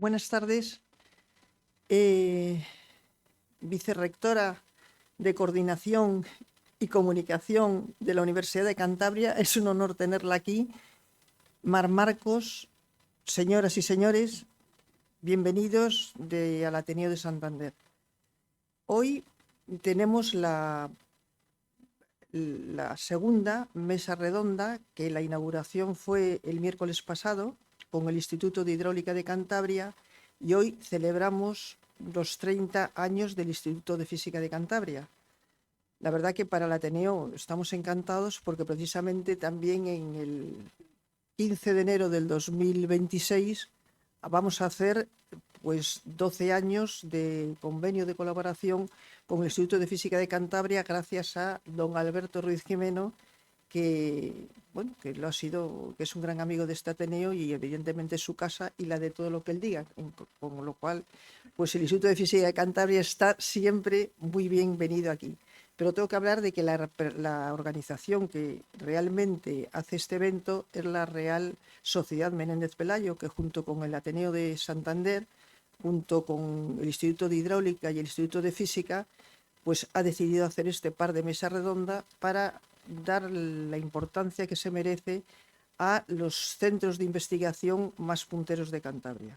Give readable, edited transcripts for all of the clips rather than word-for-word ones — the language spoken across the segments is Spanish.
Buenas tardes. Vicerrectora de Coordinación y Comunicación de la Universidad de Cantabria. Es un honor tenerla aquí. Mar Marcos, señoras y señores, bienvenidos al Ateneo de Santander. Hoy tenemos la segunda mesa redonda, que la inauguración fue el miércoles pasado con el Instituto de Hidráulica de Cantabria, y hoy celebramos los 30 años del Instituto de Física de Cantabria. La verdad que para el Ateneo estamos encantados porque precisamente también en el 15 de enero del 2026 vamos a hacer pues 12 años de convenio de colaboración con el Instituto de Física de Cantabria, gracias a don Alberto Ruiz Jimeno, que lo ha sido, que es un gran amigo de este Ateneo y evidentemente su casa y la de todo lo que él diga, con lo cual pues el Instituto de Física de Cantabria está siempre muy bienvenido aquí. Pero tengo que hablar de que la organización que realmente hace este evento es la Real Sociedad Menéndez Pelayo, que junto con el Ateneo de Santander, junto con el Instituto de Hidráulica y el Instituto de Física, pues ha decidido hacer este par de mesa redonda para dar la importancia que se merece a los centros de investigación más punteros de Cantabria.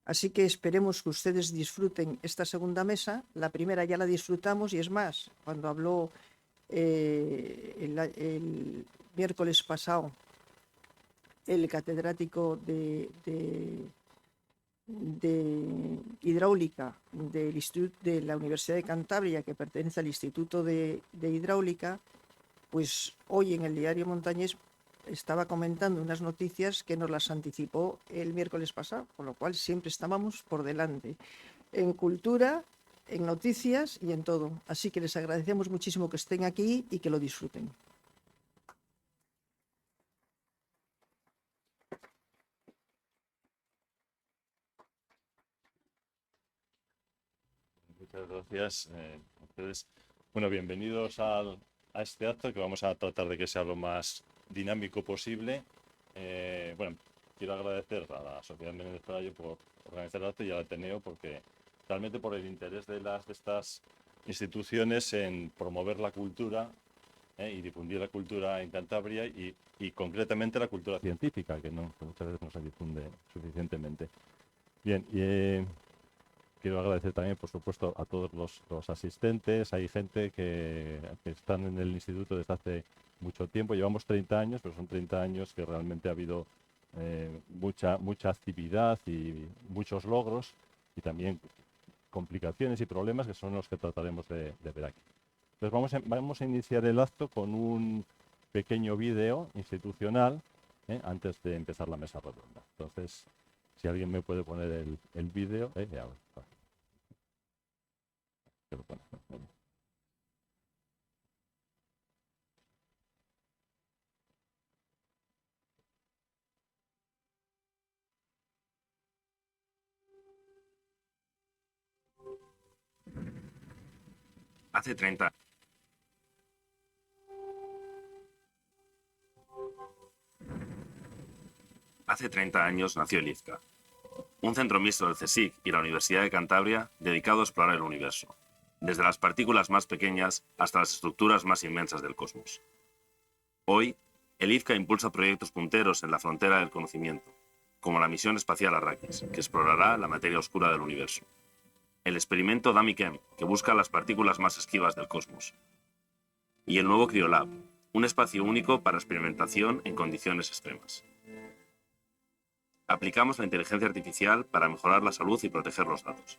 Así que esperemos que ustedes disfruten esta segunda mesa. La primera ya la disfrutamos y es más, cuando habló el miércoles pasado el catedrático de hidráulica de la Universidad de Cantabria, que pertenece al Instituto de Hidráulica, pues hoy en el diario Montañés estaba comentando unas noticias que nos las anticipó el miércoles pasado, con lo cual siempre estábamos por delante, en cultura, en noticias y en todo. Así que les agradecemos muchísimo que estén aquí y que lo disfruten. Muchas gracias a ustedes. Bueno, bienvenidos a este acto, que vamos a tratar de que sea lo más dinámico posible. Bueno, quiero agradecer a la Sociedad Menéndez Pelayo por organizar el acto y al Ateneo porque realmente por el interés de estas instituciones en promover la cultura y difundir la cultura en Cantabria y concretamente la cultura científica, que muchas veces no se difunde suficientemente. Bien, quiero agradecer también, por supuesto, a todos los asistentes. Hay gente que están en el instituto desde hace mucho tiempo. Llevamos 30 años, pero son 30 años que realmente ha habido mucha actividad y muchos logros y también complicaciones y problemas que son los que trataremos de ver aquí. Entonces vamos a iniciar el acto con un pequeño vídeo institucional antes de empezar la mesa redonda. Entonces, si alguien me puede poner el vídeo, Hace 30 años nació el IFCA, un centro mixto del CSIC y la Universidad de Cantabria dedicado a explorar el universo, desde las partículas más pequeñas hasta las estructuras más inmensas del cosmos. Hoy, el IFCA impulsa proyectos punteros en la frontera del conocimiento, como la misión espacial Arrakis, que explorará la materia oscura del universo. El experimento DAMI-CHEM, que busca las partículas más esquivas del cosmos. Y el nuevo Cryolab, un espacio único para experimentación en condiciones extremas. Aplicamos la inteligencia artificial para mejorar la salud y proteger los datos.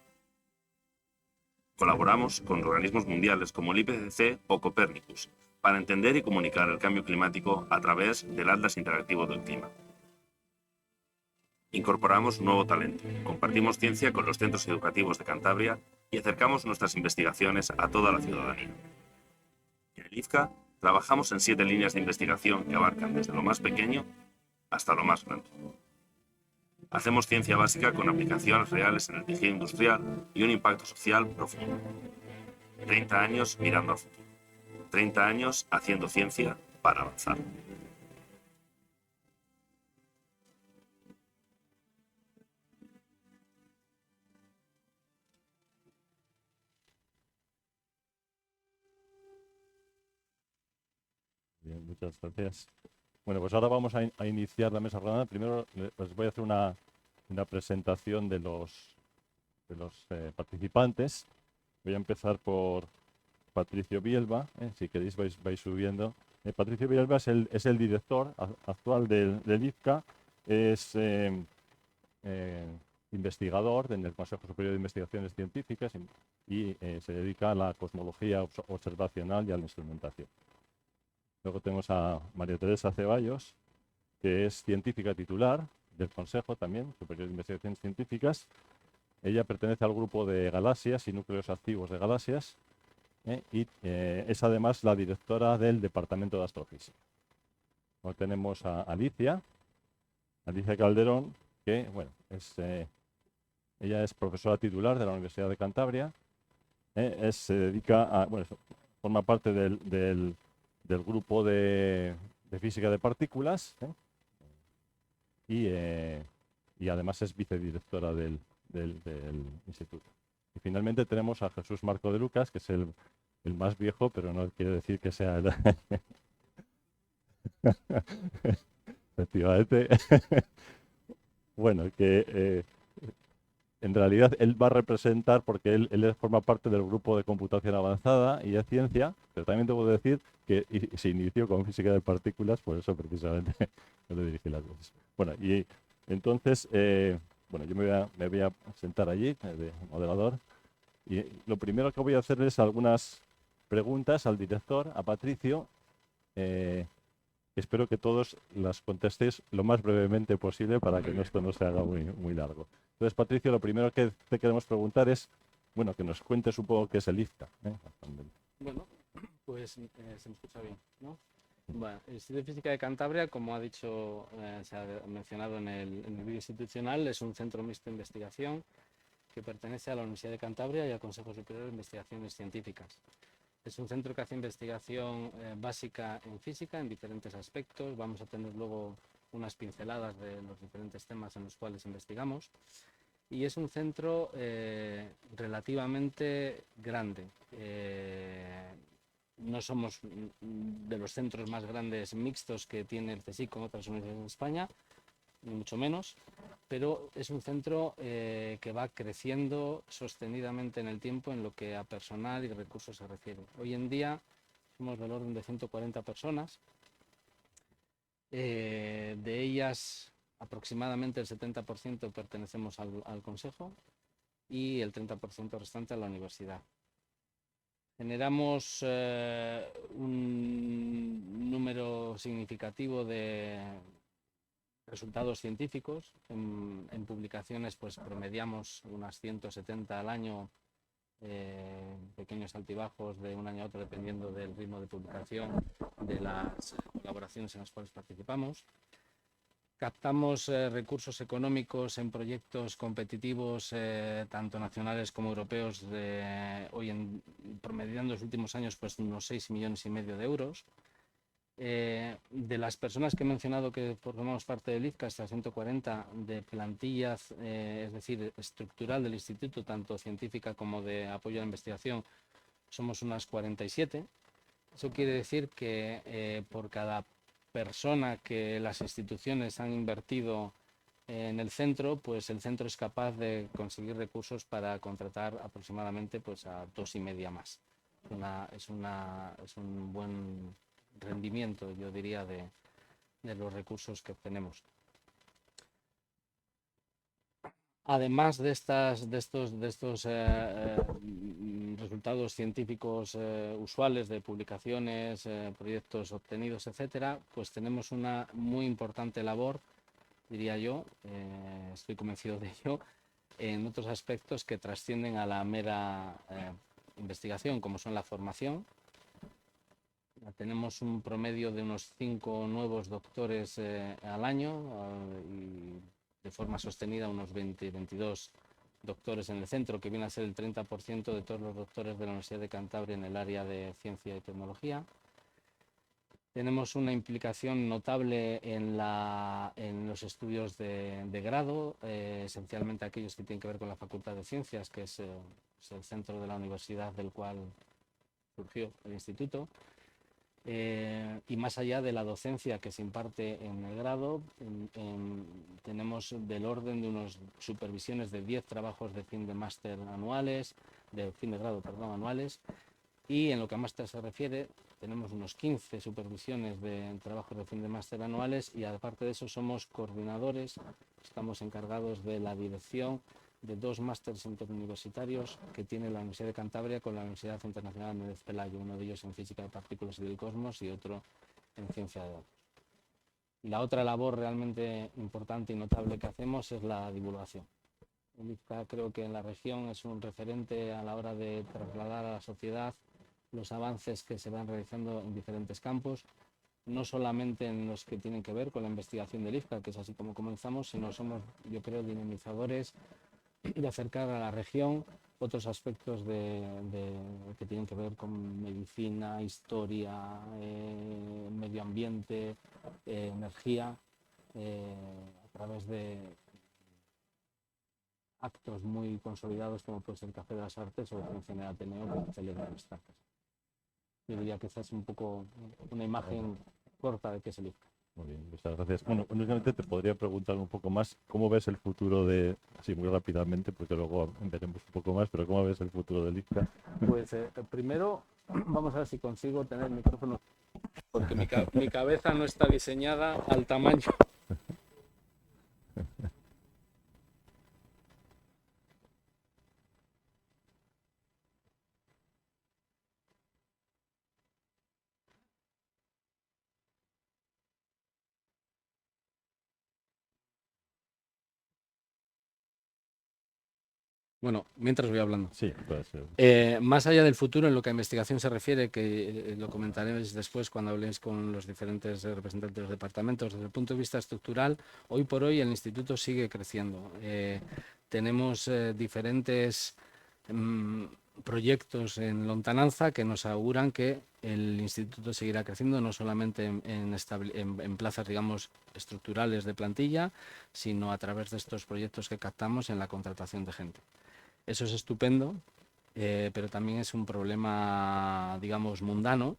Colaboramos con organismos mundiales como el IPCC o Copernicus para entender y comunicar el cambio climático a través del Atlas Interactivo del Clima. Incorporamos nuevo talento, compartimos ciencia con los centros educativos de Cantabria y acercamos nuestras investigaciones a toda la ciudadanía. En el IFCA trabajamos en 7 líneas de investigación que abarcan desde lo más pequeño hasta lo más grande. Hacemos ciencia básica con aplicaciones reales en el tejido industrial y un impacto social profundo. 30 años mirando al futuro. 30 años haciendo ciencia para avanzar. Muchas gracias. Bueno, pues ahora vamos a iniciar la mesa redonda. Primero les voy a hacer una presentación de los participantes. Voy a empezar por Patricio Bielba. Si queréis vais subiendo. Patricio Bielba es el director actual del IFCA. Es investigador en el Consejo Superior de Investigaciones Científicas y se dedica a la cosmología observacional y a la instrumentación. Luego tenemos a María Teresa Ceballos, que es científica titular del Consejo también Superior de Investigaciones Científicas. Ella pertenece al grupo de galaxias y núcleos activos de galaxias y es además la directora del Departamento de Astrofísica. Luego tenemos a Alicia Calderón, que bueno, ella es profesora titular de la Universidad de Cantabria. Se dedica a, bueno, forma parte del grupo de física de partículas y además es vicedirectora del instituto. Y finalmente tenemos a Jesús Marco de Lucas, que es el más viejo, pero no quiere decir que sea el... Efectivamente. Bueno, que en realidad él va a representar, porque él forma parte del grupo de computación avanzada y de ciencia, pero también debo decir que se inició con física de partículas, por eso precisamente no le dirigí las voces. Bueno, y entonces, bueno, yo me voy a sentar allí, de moderador, y lo primero que voy a hacer es algunas preguntas al director, a Patricio. Espero que todos las contestéis lo más brevemente posible para que esto no se haga muy largo. Entonces, Patricio, lo primero que te queremos preguntar es, bueno, que nos cuentes un poco qué es el IFCA. Bueno, pues se me escucha bien, ¿no? Bueno, el Instituto de Física de Cantabria, como ha dicho, se ha mencionado en el vídeo institucional, es un centro mixto de investigación que pertenece a la Universidad de Cantabria y al Consejo Superior de Investigaciones Científicas. Es un centro que hace investigación básica en física en diferentes aspectos. Vamos a tener luego unas pinceladas de los diferentes temas en los cuales investigamos. Y es un centro relativamente grande. No somos de los centros más grandes mixtos que tiene el CSIC con otras universidades en España, ni mucho menos, pero es un centro que va creciendo sostenidamente en el tiempo en lo que a personal y recursos se refiere. Hoy en día somos del orden de 140 personas, de ellas aproximadamente el 70% pertenecemos al Consejo y el 30% restante a la universidad. Generamos un número significativo de resultados científicos. En publicaciones pues promediamos unas 170 al año, pequeños altibajos de un año a otro dependiendo del ritmo de publicación de las colaboraciones en las cuales participamos. Captamos recursos económicos en proyectos competitivos, tanto nacionales como europeos, promediando en los últimos años pues unos 6,5 millones de euros. De las personas que he mencionado que formamos parte del IFCA, hasta 140 de plantillas, es decir, estructural del instituto, tanto científica como de apoyo a la investigación, somos unas 47. Eso quiere decir que por cada persona que las instituciones han invertido en el centro, pues el centro es capaz de conseguir recursos para contratar aproximadamente pues a 2,5 más. Es un buen rendimiento, yo diría, de los recursos que obtenemos. Además de estos resultados científicos usuales de publicaciones, proyectos obtenidos, etcétera, pues tenemos una muy importante labor, diría yo, estoy convencido de ello, en otros aspectos que trascienden a la mera investigación, como son la formación. Tenemos un promedio de unos 5 nuevos doctores al año y de forma sostenida unos 22 doctores en el centro, que viene a ser el 30% de todos los doctores de la Universidad de Cantabria en el área de ciencia y tecnología. Tenemos una implicación notable en los estudios de grado, esencialmente aquellos que tienen que ver con la Facultad de Ciencias, que es el centro de la universidad del cual surgió el instituto. Y más allá de la docencia que se imparte en el grado, tenemos del orden de unas supervisiones de 10 trabajos de fin de máster anuales, de fin de grado, perdón, anuales, y en lo que a máster se refiere, tenemos unos 15 supervisiones de trabajos de fin de máster anuales, y aparte de eso somos coordinadores, estamos encargados de la dirección de 2 másters interuniversitarios que tiene la Universidad de Cantabria con la Universidad Internacional Méndez Pelayo, uno de ellos en Física de Partículas y del Cosmos y otro en Ciencia de Datos. Y la otra labor realmente importante y notable que hacemos es la divulgación. El IFCA creo que en la región es un referente a la hora de trasladar a la sociedad los avances que se van realizando en diferentes campos, no solamente en los que tienen que ver con la investigación del IFCA, que es así como comenzamos, sino somos, yo creo, dinamizadores de acercar a la región otros aspectos que tienen que ver con medicina, historia, medio ambiente, energía, a través de actos muy consolidados como puede ser el Café de las Artes o el Cine de Ateneo, que celebran estas cosas. Yo diría que esa es un poco una imagen corta de qué es el IFCA. Muy bien, muchas gracias. Bueno, únicamente te podría preguntar un poco más, ¿cómo ves el futuro de, así muy rápidamente, porque luego veremos un poco más, pero cómo ves el futuro del IFCA? Pues primero, vamos a ver si consigo tener el micrófono, porque mi cabeza no está diseñada al tamaño. Bueno, mientras voy hablando. Sí, puede ser. Más allá del futuro, en lo que a investigación se refiere, que lo comentaremos después cuando habléis con los diferentes representantes de los departamentos, desde el punto de vista estructural, hoy por hoy el instituto sigue creciendo. Tenemos diferentes proyectos en lontananza que nos auguran que el instituto seguirá creciendo, no solamente en plazas, digamos, estructurales de plantilla, sino a través de estos proyectos que captamos en la contratación de gente. Eso es estupendo, pero también es un problema, digamos, mundano,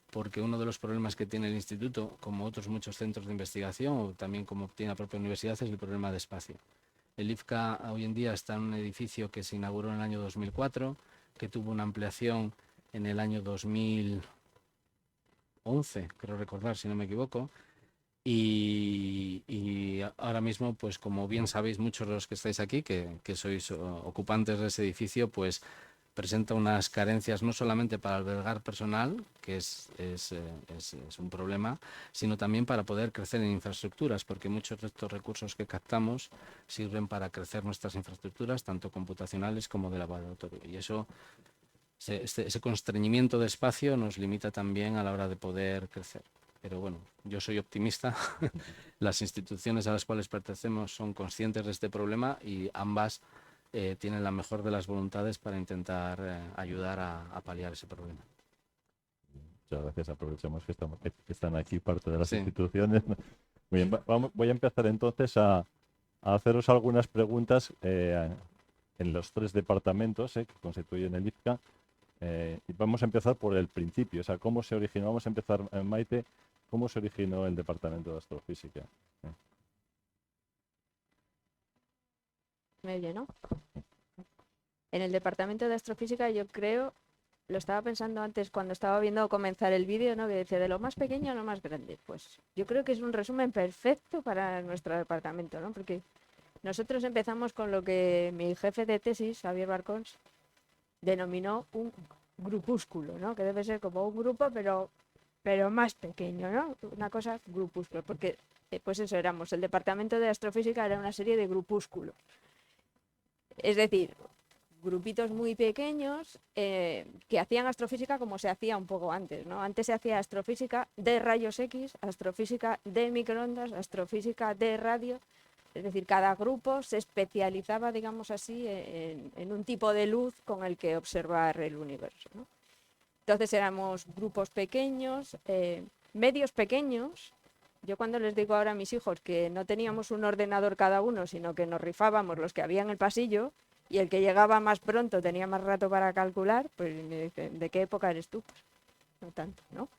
porque uno de los problemas que tiene el instituto, como otros muchos centros de investigación, o también como tiene la propia universidad, es el problema de espacio. El IFCA hoy en día está en un edificio que se inauguró en el año 2004, que tuvo una ampliación en el año 2011, creo recordar, si no me equivoco. Y ahora mismo, pues como bien sabéis muchos de los que estáis aquí, que sois ocupantes de ese edificio, pues presenta unas carencias no solamente para albergar personal, que es un problema, sino también para poder crecer en infraestructuras, porque muchos de estos recursos que captamos sirven para crecer nuestras infraestructuras, tanto computacionales como de laboratorio. Y eso, ese constreñimiento de espacio nos limita también a la hora de poder crecer. Pero bueno, yo soy optimista. Las instituciones a las cuales pertenecemos son conscientes de este problema y ambas tienen la mejor de las voluntades para intentar ayudar a paliar ese problema. Muchas gracias. Aprovechamos que están aquí parte de las instituciones. Muy bien, voy a empezar entonces a haceros algunas preguntas en los 3 departamentos que constituyen el IFCA. Y vamos a empezar por el principio, o sea, cómo se originó. Vamos a empezar, Maite, ¿cómo se originó el Departamento de Astrofísica? Me oye, ¿no? En el Departamento de Astrofísica yo creo, lo estaba pensando antes cuando estaba viendo comenzar el vídeo, ¿no? Que decía de lo más pequeño a lo más grande. Pues yo creo que es un resumen perfecto para nuestro departamento, ¿no? Porque nosotros empezamos con lo que mi jefe de tesis, Javier Barcons, denominó un grupúsculo, ¿no? Que debe ser como un grupo, pero más pequeño, ¿no? Una cosa grupúsculo, porque pues eso éramos, el Departamento de Astrofísica era una serie de grupúsculos. Es decir, grupitos muy pequeños que hacían astrofísica como se hacía un poco antes, ¿no? Antes se hacía astrofísica de rayos X, astrofísica de microondas, astrofísica de radio. Es decir, cada grupo se especializaba, digamos así, en un tipo de luz con el que observar el universo, ¿no? Entonces éramos grupos pequeños, medios pequeños. Yo cuando les digo ahora a mis hijos que no teníamos un ordenador cada uno, sino que nos rifábamos los que había en el pasillo, y el que llegaba más pronto tenía más rato para calcular, pues me dicen, ¿de qué época eres tú? Pues no tanto, ¿no?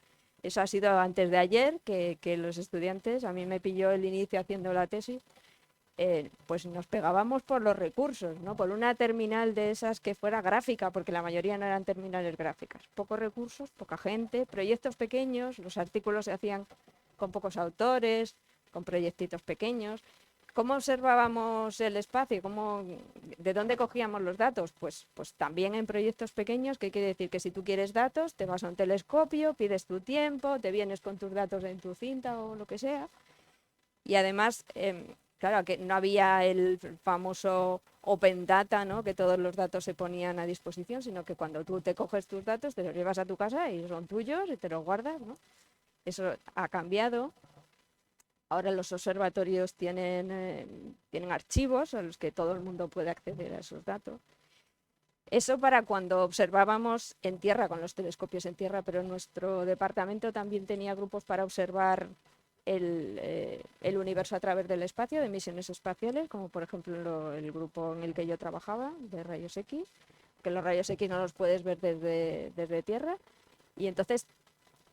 Eso ha sido antes de ayer, que los estudiantes, a mí me pilló el inicio haciendo la tesis, pues nos pegábamos por los recursos, ¿no? Por una terminal de esas que fuera gráfica, porque la mayoría no eran terminales gráficas. Pocos recursos, poca gente, proyectos pequeños, los artículos se hacían con pocos autores, con proyectitos pequeños. ¿Cómo observábamos el espacio? ¿De dónde cogíamos los datos? Pues también en proyectos pequeños, que quiere decir que si tú quieres datos, te vas a un telescopio, pides tu tiempo, te vienes con tus datos en tu cinta o lo que sea. Y además, claro, que no había el famoso Open Data, ¿no? Que todos los datos se ponían a disposición, sino que cuando tú te coges tus datos, te los llevas a tu casa y son tuyos y te los guardas, ¿no? Eso ha cambiado. Ahora los observatorios tienen archivos a los que todo el mundo puede acceder a esos datos. Eso para cuando observábamos en tierra, con los telescopios en tierra, pero nuestro departamento también tenía grupos para observar el universo a través del espacio, de misiones espaciales, como por ejemplo el grupo en el que yo trabajaba, de rayos X, que los rayos X no los puedes ver desde tierra. Y entonces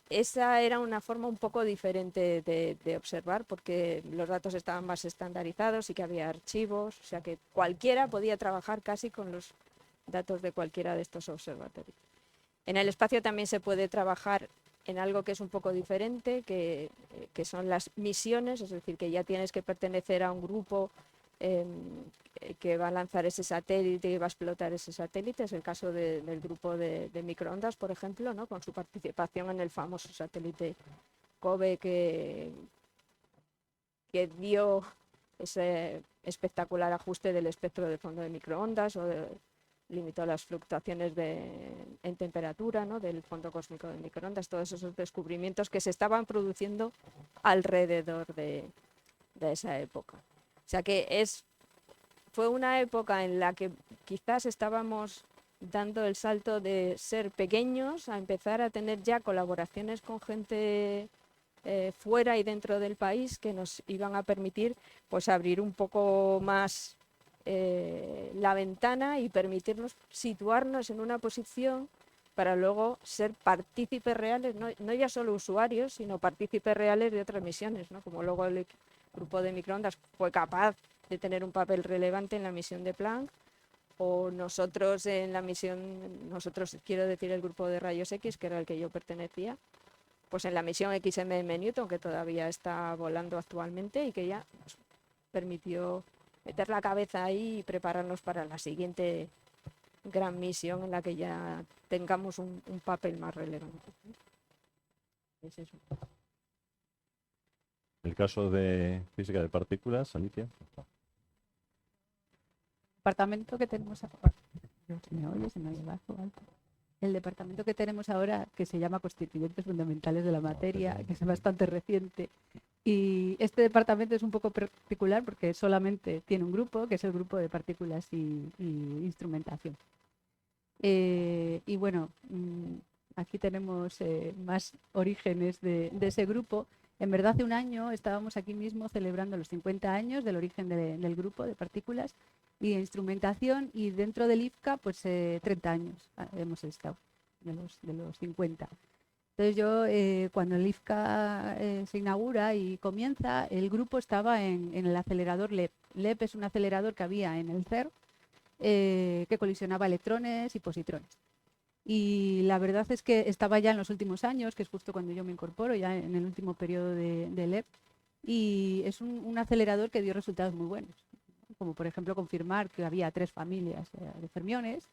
esa era una forma un poco diferente de observar, porque los datos estaban más estandarizados y que había archivos, o sea que cualquiera podía trabajar casi con los datos de cualquiera de estos observatorios. En el espacio también se puede trabajar en algo que es un poco diferente, que son las misiones, es decir, que ya tienes que pertenecer a un grupo que va a lanzar ese satélite y va a explotar ese satélite. Es el caso del grupo de microondas, por ejemplo, ¿no? Con su participación en el famoso satélite COBE que dio ese espectacular ajuste del espectro del fondo de microondas, limitó las fluctuaciones en temperatura, ¿no? Del fondo cósmico de microondas, todos esos descubrimientos que se estaban produciendo alrededor de esa época. O sea que fue una época en la que quizás estábamos dando el salto de ser pequeños a empezar a tener ya colaboraciones con gente fuera y dentro del país que nos iban a permitir pues abrir un poco más la ventana y permitirnos situarnos en una posición para luego ser partícipes reales, no ya solo usuarios, sino partícipes reales de otras misiones, ¿no? Como luego el grupo de microondas fue capaz de tener un papel relevante en la misión de Planck, o nosotros en la misión, quiero decir el grupo de rayos X, que era el que yo pertenecía, pues en la misión XMM Newton, que todavía está volando actualmente y que ya nos permitió meter la cabeza ahí y prepararnos para la siguiente gran misión en la que ya tengamos un papel más relevante. Es eso. El caso de física de partículas, Alicia. Departamento que tenemos ahora, el departamento que tenemos ahora, que se llama Constituyentes Fundamentales de la Materia, que es bastante reciente, y este departamento es un poco particular porque solamente tiene un grupo, que es el grupo de partículas y instrumentación. Y bueno, aquí tenemos más orígenes de ese grupo. En verdad, hace un año estábamos aquí mismo celebrando los 50 años del origen del grupo de partículas y de instrumentación, y dentro del IFCA, pues 30 años hemos estado, de los 50. Entonces yo, cuando el IFCA se inaugura y comienza, el grupo estaba en el acelerador LEP. LEP es un acelerador que había en el CERN que colisionaba electrones y positrones. Y la verdad es que estaba ya en los últimos años, que es justo cuando yo me incorporo, ya en el último periodo de LEP, y es un acelerador que dio resultados muy buenos, como por ejemplo confirmar que había 3 familias de fermiones,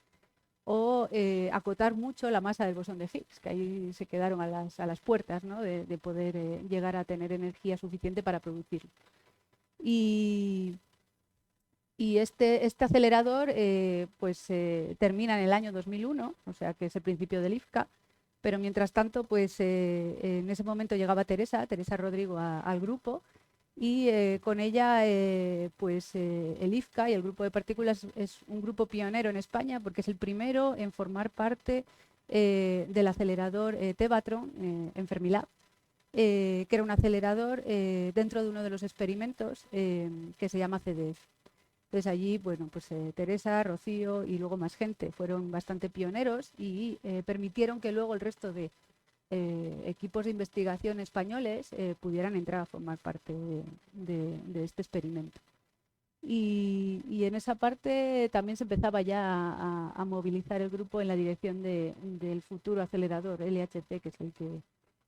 o acotar mucho la masa del bosón de Higgs, que ahí se quedaron a las puertas, ¿no? de poder llegar a tener energía suficiente para producirlo. Y este acelerador termina en el año 2001, o sea que es el principio del IFCA, pero mientras tanto, pues en ese momento llegaba Teresa Rodrigo al grupo, y con ella el IFCA y el grupo de partículas es un grupo pionero en España porque es el primero en formar parte del acelerador Tevatron en Fermilab, que era un acelerador dentro de uno de los experimentos que se llama CDF. Entonces allí, bueno, pues Teresa, Rocío y luego más gente fueron bastante pioneros y permitieron que luego el resto de equipos de investigación españoles pudieran entrar a formar parte de este experimento. Y en esa parte también se empezaba ya a movilizar el grupo en la dirección del futuro acelerador LHC, que es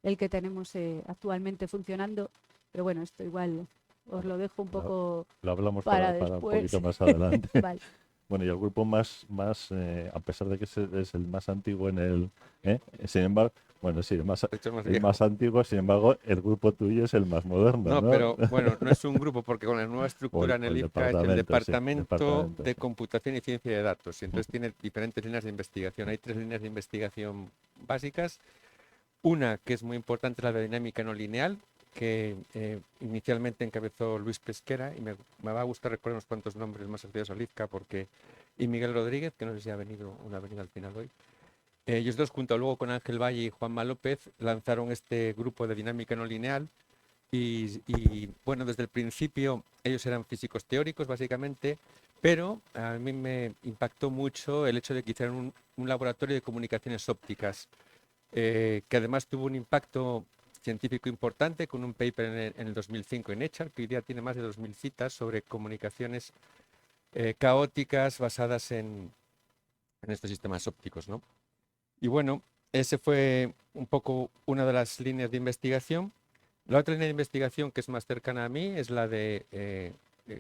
el que tenemos actualmente funcionando. Pero bueno, esto igual os lo dejo un poco Lo hablamos para para un después. poquito más adelante. Vale. Bueno, y el grupo más a pesar de que es el más antiguo en el... Sin embargo, bueno, sí, De hecho, es más el viejo. más antiguo, sin embargo, el grupo tuyo es el más moderno, No, ¿no? pero bueno, no es un grupo porque con la nueva estructura en o el el IFCA es el departamento, sí, Departamento de sí. Computación y Ciencia de Datos. Y entonces tiene diferentes líneas de investigación. Hay 3 líneas de investigación básicas. Una que es muy importante, la de dinámica no lineal, que inicialmente encabezó Luis Pesquera, y me va a gustar recordar unos cuantos nombres más asociados al IFCA, y Miguel Rodríguez, que no sé si ha venido al final hoy. Ellos dos, junto luego con Ángel Valle y Juanma López, lanzaron este grupo de dinámica no lineal. Y bueno, desde el principio ellos eran físicos teóricos, básicamente, pero a mí me impactó mucho el hecho de que hicieran un laboratorio de comunicaciones ópticas, que además tuvo un impacto científico importante con un paper en el 2005 en Nature, que hoy día tiene más de 2000 citas sobre comunicaciones caóticas basadas en estos sistemas ópticos, ¿no? Y bueno, ese fue un poco una de las líneas de investigación. La otra línea de investigación que es más cercana a mí es la de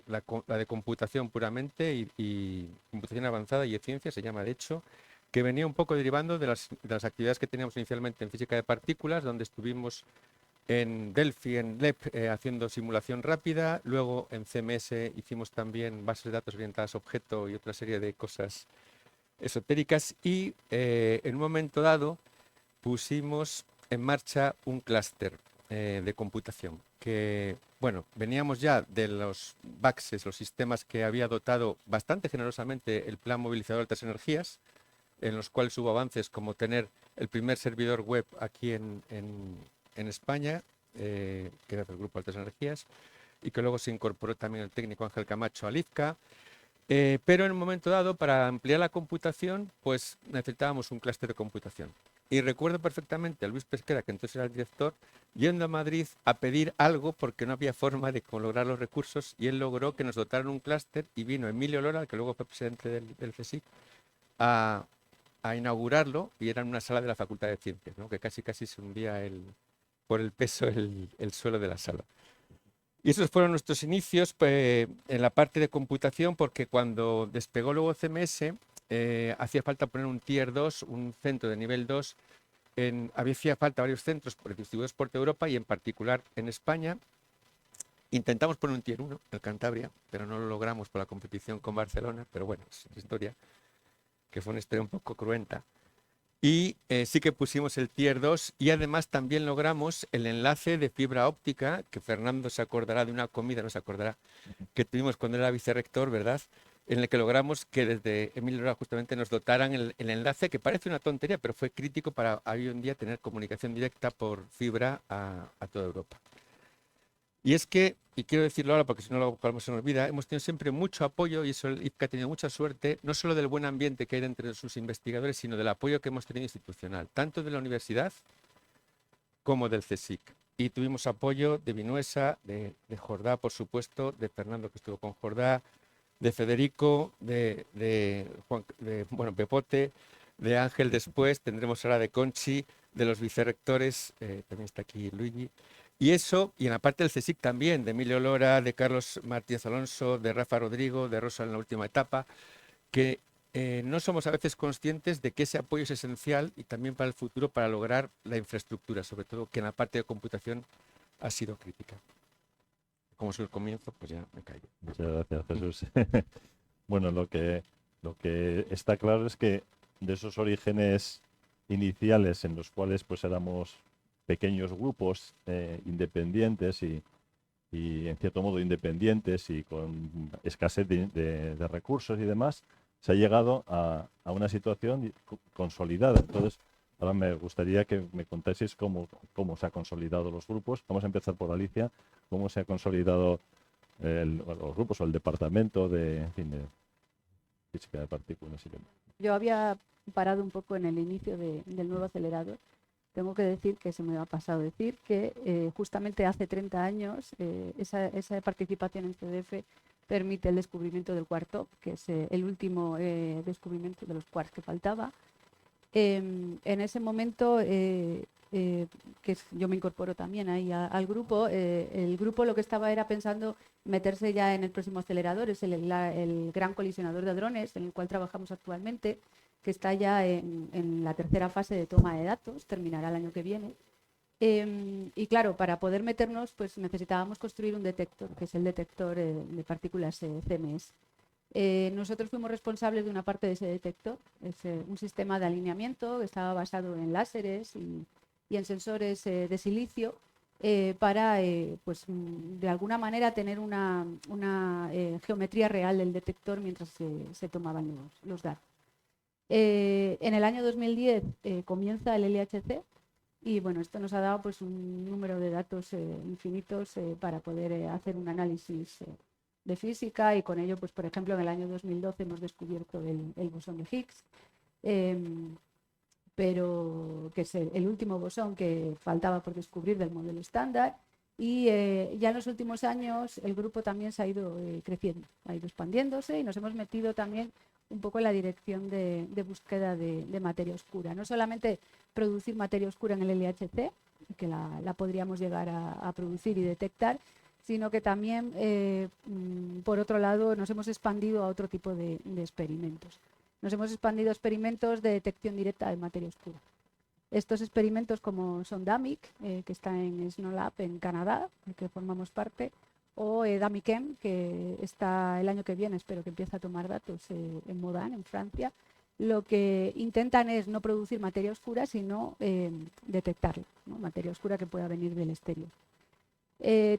la de computación puramente y computación avanzada y de ciencia, se llama de hecho, que venía un poco derivando de las actividades que teníamos inicialmente en física de partículas, donde estuvimos en Delphi, en LEP, haciendo simulación rápida. Luego en CMS hicimos también bases de datos orientadas a objeto y otra serie de cosas esotéricas. Y en un momento dado pusimos en marcha un clúster de computación que, bueno, veníamos ya de los BACSes, los sistemas que había dotado bastante generosamente el Plan Movilizador de Altas Energías, en los cuales hubo avances como tener el primer servidor web aquí en España, que era del Grupo Altas Energías, y que luego se incorporó también el técnico Ángel Camacho al IFCA. Pero en un momento dado, para ampliar la computación, pues necesitábamos un clúster de computación. Y recuerdo perfectamente a Luis Pesquera, que entonces era el director, yendo a Madrid a pedir algo porque no había forma de lograr los recursos, y él logró que nos dotaran un clúster, y vino Emilio Lora, que luego fue presidente del CSIC, a inaugurarlo, y era en una sala de la Facultad de Ciencias, ¿no? Que casi se hundía por el peso el suelo de la sala. Y esos fueron nuestros inicios en la parte de computación, porque cuando despegó luego CMS, hacía falta poner un Tier 2, un centro de nivel 2. Hacía falta varios centros distribuidos por toda Europa y en particular en España. Intentamos poner un Tier 1 en Cantabria, pero no lo logramos por la competición con Barcelona. Pero bueno, es una historia que fue una historia un poco cruenta. Y sí que pusimos el Tier 2 y además también logramos el enlace de fibra óptica, que Fernando se acordará de una comida, no se acordará, que tuvimos cuando era vicerrector, ¿verdad? En el que logramos que desde Emilio Lora justamente nos dotaran el enlace, que parece una tontería, pero fue crítico para hoy en día tener comunicación directa por fibra a toda Europa. Y es que, y quiero decirlo ahora porque si no lo se nos olvida, hemos tenido siempre mucho apoyo, y eso el IFCA ha tenido mucha suerte, no solo del buen ambiente que hay entre sus investigadores, sino del apoyo que hemos tenido institucional, tanto de la universidad como del CSIC. Y tuvimos apoyo de Vinuesa, de Jordá, por supuesto, de Fernando, que estuvo con Jordá, de Federico, de Pepote, de Ángel después, tendremos ahora de Conchi, de los vicerrectores, también está aquí Luigi. Y eso, y en la parte del CSIC también, de Emilio Lora, de Carlos Martínez Alonso, de Rafa Rodrigo, de Rosa en la última etapa, que no somos a veces conscientes de que ese apoyo es esencial y también para el futuro para lograr la infraestructura, sobre todo que en la parte de computación ha sido crítica. Como es el comienzo, pues ya me callo. Muchas gracias, Jesús. Bueno, lo que está claro es que de esos orígenes iniciales en los cuales pues éramos pequeños grupos independientes y en cierto modo independientes y con escasez de recursos y demás, se ha llegado a una situación consolidada. Entonces, ahora me gustaría que me contaseis cómo se han consolidado los grupos. Vamos a empezar por Alicia. ¿Cómo se ha consolidado los grupos o el departamento de física de partículas? Yo había parado un poco en el inicio del nuevo acelerador tengo que decir que se me ha pasado decir que justamente hace 30 años esa participación en CDF permite el descubrimiento del quark-top, que es el último descubrimiento de los quarks que faltaba. En ese momento, yo me incorporo también ahí al grupo, el grupo lo que estaba era pensando meterse ya en el próximo acelerador, es el Gran Colisionador de Hadrones, en el cual trabajamos actualmente, que está ya en la tercera fase de toma de datos, terminará el año que viene. Y claro, para poder meternos, pues necesitábamos construir un detector, que es el detector de partículas CMS. Nosotros fuimos responsables de una parte de ese detector, es un sistema de alineamiento que estaba basado en láseres y en sensores de silicio para, pues, de alguna manera tener una geometría real del detector mientras se tomaban los datos. En el año 2010 comienza el LHC y bueno, esto nos ha dado pues un número de datos infinitos para poder hacer un análisis de física y con ello, pues por ejemplo, en el año 2012 hemos descubierto el bosón de Higgs, pero que es el último bosón que faltaba por descubrir del modelo estándar. Y ya en los últimos años el grupo también se ha ido creciendo, ha ido expandiéndose y nos hemos metido también un poco en la dirección de búsqueda de materia oscura. No solamente producir materia oscura en el LHC, que la podríamos llegar a producir y detectar, sino que también, por otro lado, nos hemos expandido a otro tipo de experimentos. Nos hemos expandido a experimentos de detección directa de materia oscura. Estos experimentos como son DAMIC, que está en SNOLAB en Canadá, del que formamos parte, o DAMIChem, que está el año que viene, espero que empiece a tomar datos en Modane, en Francia, lo que intentan es no producir materia oscura, sino detectarla, ¿no? Materia oscura que pueda venir del exterior.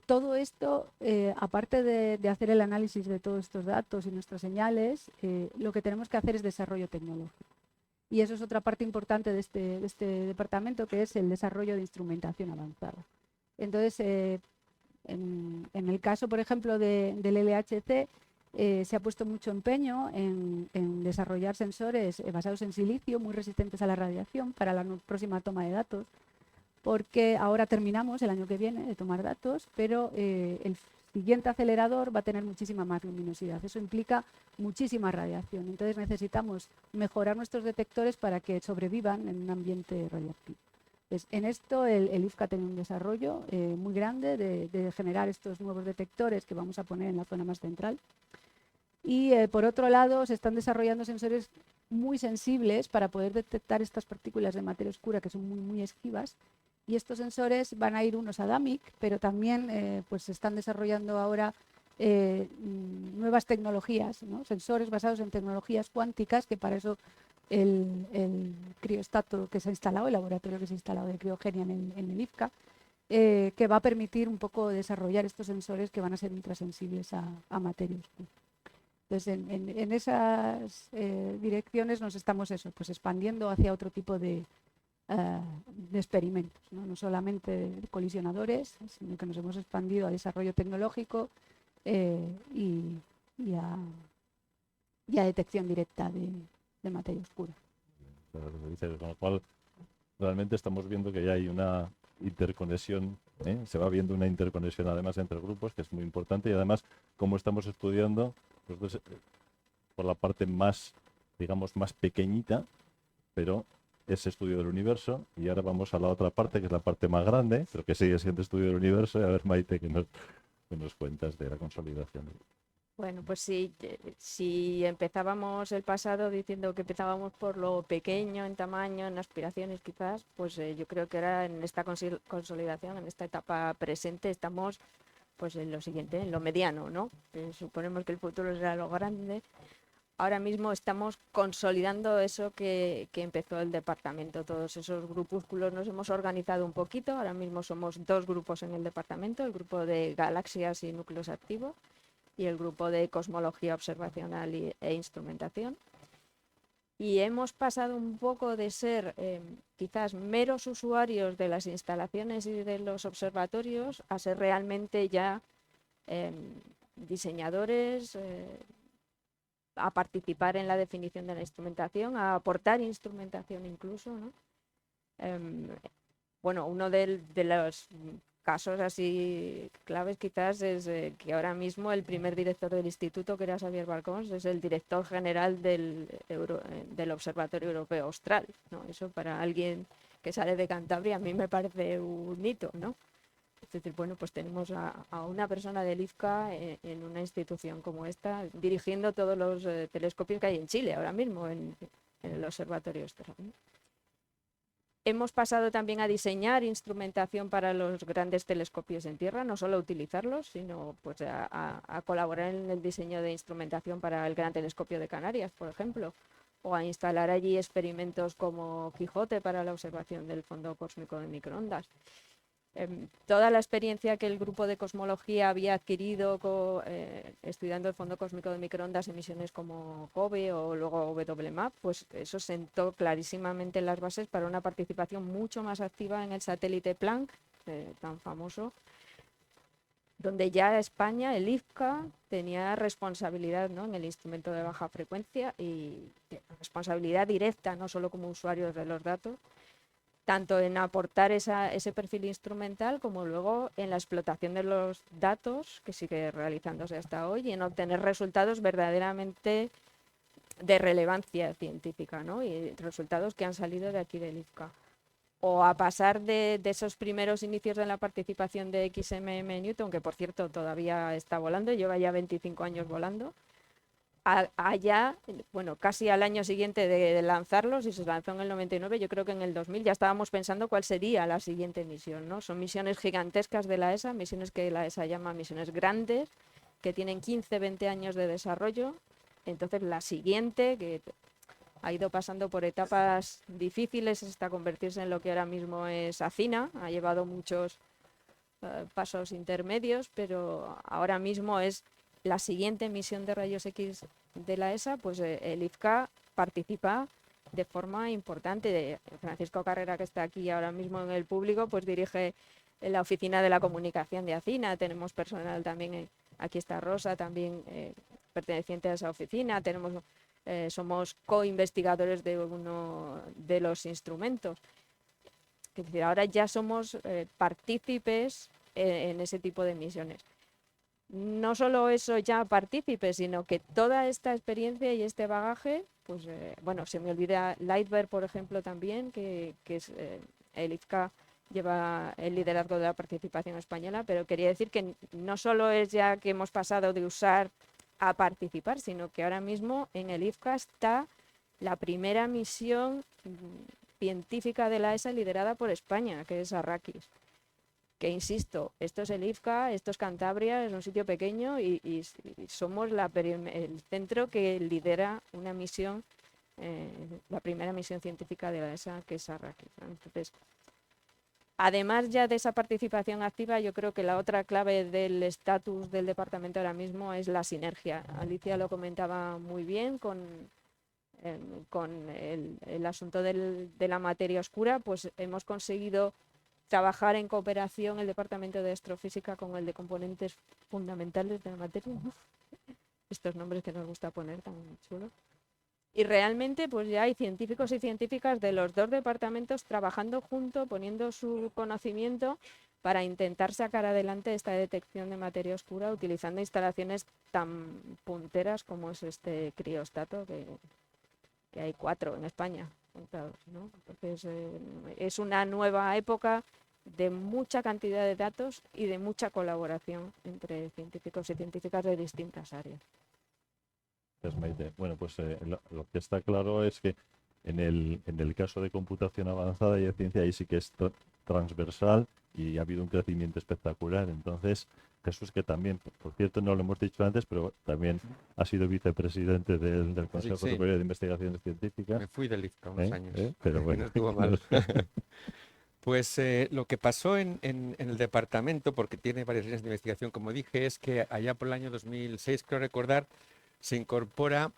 Todo esto, aparte de hacer el análisis de todos estos datos y nuestras señales, lo que tenemos que hacer es desarrollo tecnológico. Y eso es otra parte importante de este departamento, que es el desarrollo de instrumentación avanzada. Entonces, en el caso, por ejemplo, del LHC, se ha puesto mucho empeño en desarrollar sensores basados en silicio, muy resistentes a la radiación para la próxima toma de datos, porque ahora terminamos el año que viene de tomar datos, pero el siguiente acelerador va a tener muchísima más luminosidad. Eso implica muchísima radiación. Entonces necesitamos mejorar nuestros detectores para que sobrevivan en un ambiente radiactivo. Pues en esto el IFCA tiene un desarrollo muy grande de generar estos nuevos detectores que vamos a poner en la zona más central. Y por otro lado se están desarrollando sensores muy sensibles para poder detectar estas partículas de materia oscura que son muy, muy esquivas. Y estos sensores van a ir unos a DAMIC, pero también pues se están desarrollando ahora nuevas tecnologías, ¿no? Sensores basados en tecnologías cuánticas, que para eso el criostato que se ha instalado, el laboratorio que se ha instalado de criogenia en el IFCA, que va a permitir un poco desarrollar estos sensores que van a ser ultrasensibles a materia oscura. Entonces, en esas direcciones nos estamos pues expandiendo hacia otro tipo de experimentos, ¿no? No solamente de colisionadores, sino que nos hemos expandido a desarrollo tecnológico y a detección directa de materia oscura. Con lo cual, realmente estamos viendo que ya hay una interconexión, se va viendo una interconexión además entre grupos, que es muy importante, y además, como estamos estudiando, pues, por la parte más, digamos, más pequeñita, pero ese estudio del universo, y ahora vamos a la otra parte, que es la parte más grande, pero que sigue siendo estudio del universo, y a ver, Maite, que nos cuentas de la consolidación. Bueno, pues sí, si empezábamos el pasado diciendo que empezábamos por lo pequeño en tamaño, en aspiraciones quizás, pues yo creo que ahora en esta consolidación, en esta etapa presente, estamos pues en lo siguiente, en lo mediano, ¿no? Suponemos que el futuro será lo grande. Ahora mismo estamos consolidando eso que empezó el departamento, todos esos grupúsculos nos hemos organizado un poquito, ahora mismo somos 2 grupos en el departamento, el grupo de galaxias y núcleos activos y el grupo de cosmología observacional e instrumentación. Y hemos pasado un poco de ser quizás meros usuarios de las instalaciones y de los observatorios a ser realmente ya diseñadores, a participar en la definición de la instrumentación, a aportar instrumentación incluso, ¿no? bueno, uno de los casos así claves quizás es que ahora mismo el primer director del instituto, que era Xavier Balcons, es el director general del Observatorio Europeo Austral, ¿no? Eso para alguien que sale de Cantabria a mí me parece un hito, ¿no? Es decir, bueno, pues tenemos a una persona del IFCA en una institución como esta, dirigiendo todos los telescopios que hay en Chile ahora mismo en el Observatorio Austral, ¿no? Hemos pasado también a diseñar instrumentación para los grandes telescopios en tierra, no solo a utilizarlos, sino pues a colaborar en el diseño de instrumentación para el Gran Telescopio de Canarias, por ejemplo, o a instalar allí experimentos como Quijote para la observación del fondo cósmico de microondas. Toda la experiencia que el grupo de cosmología había adquirido estudiando el fondo cósmico de microondas en misiones como COBE o luego WMAP, pues eso sentó clarísimamente las bases para una participación mucho más activa en el satélite Planck, tan famoso, donde ya España, el IFCA, tenía responsabilidad, ¿no?, en el instrumento de baja frecuencia y responsabilidad directa, no solo como usuarios de los datos, tanto en aportar ese perfil instrumental como luego en la explotación de los datos, que sigue realizándose hasta hoy, y en obtener resultados verdaderamente de relevancia científica, ¿no? Y resultados que han salido de aquí del IFCA. O a pasar de esos primeros inicios de la participación de XMM Newton, que por cierto todavía está volando, lleva ya 25 años volando, allá, bueno, casi al año siguiente de lanzarlos, y se lanzó en el 99, yo creo que en el 2000 ya estábamos pensando cuál sería la siguiente misión, ¿no? Son misiones gigantescas de la ESA, misiones que la ESA llama misiones grandes, que tienen 15, 20 años de desarrollo. Entonces la siguiente, que ha ido pasando por etapas difíciles hasta convertirse en lo que ahora mismo es ACINA, ha llevado muchos pasos intermedios, pero ahora mismo es la siguiente misión de rayos X de la ESA, pues el IFCA participa de forma importante. Francisco Carrera, que está aquí ahora mismo en el público, pues dirige la oficina de la comunicación de ACINA. Tenemos personal también, aquí está Rosa, también perteneciente a esa oficina. Somos co-investigadores de uno de los instrumentos. Es decir, ahora ya somos partícipes en ese tipo de misiones. No solo eso ya partícipes, sino que toda esta experiencia y este bagaje, pues bueno, se me olvida Lightbear, por ejemplo, también, que es el IFCA lleva el liderazgo de la participación española, pero quería decir que no solo es ya que hemos pasado de usar a participar, sino que ahora mismo en el IFCA está la primera misión científica de la ESA liderada por España, que es Arrakis. Que insisto, esto es el IFCA, esto es Cantabria, es un sitio pequeño y somos el centro que lidera una misión, la primera misión científica de la ESA, que es Arrakis, ¿no? Entonces, además ya de esa participación activa, yo creo que la otra clave del estatus del departamento ahora mismo es la sinergia. Alicia lo comentaba muy bien con el asunto de la materia oscura, pues hemos conseguido trabajar en cooperación el Departamento de Astrofísica con el de componentes fundamentales de la materia, ¿no? Estos nombres que nos gusta poner tan chulos. Y realmente pues ya hay científicos y científicas de los dos departamentos trabajando juntos, poniendo su conocimiento para intentar sacar adelante esta detección de materia oscura utilizando instalaciones tan punteras como es este criostato, que hay 4 en España, ¿no? Entonces es una nueva época de mucha cantidad de datos y de mucha colaboración entre científicos y científicas de distintas áreas. Gracias, Maite. Bueno, pues lo que está claro es que en el caso de computación avanzada y de ciencia ahí sí que es transversal y ha habido un crecimiento espectacular. Entonces, Jesús, que también, por cierto, no lo hemos dicho antes, pero también ha sido vicepresidente del Consejo Sí. Superior de Investigaciones Científicas. Me fui del IFCA unos años. Pero bueno. No estuvo mal. Pues lo que pasó en el departamento, porque tiene varias líneas de investigación, como dije, es que allá por el año 2006, creo recordar, se incorpora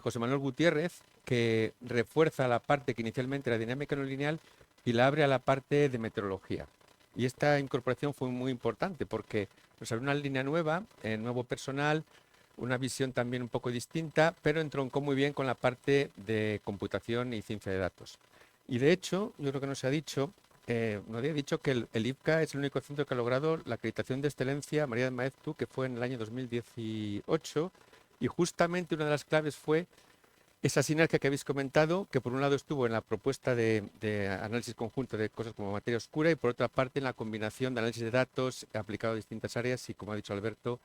José Manuel Gutiérrez, que refuerza la parte que inicialmente era dinámica no lineal y la abre a la parte de meteorología. Y esta incorporación fue muy importante porque nos abrió una línea nueva, nuevo personal, una visión también un poco distinta, pero entroncó muy bien con la parte de computación y ciencia de datos. Y de hecho, yo creo que no se ha dicho, no había dicho que el IPCA es el único centro que ha logrado la acreditación de excelencia María de Maeztu, que fue en el año 2018, y justamente una de las claves fue esa sinergia que habéis comentado, que por un lado estuvo en la propuesta de análisis conjunto de cosas como materia oscura y por otra parte en la combinación de análisis de datos aplicado a distintas áreas y, como ha dicho Alberto,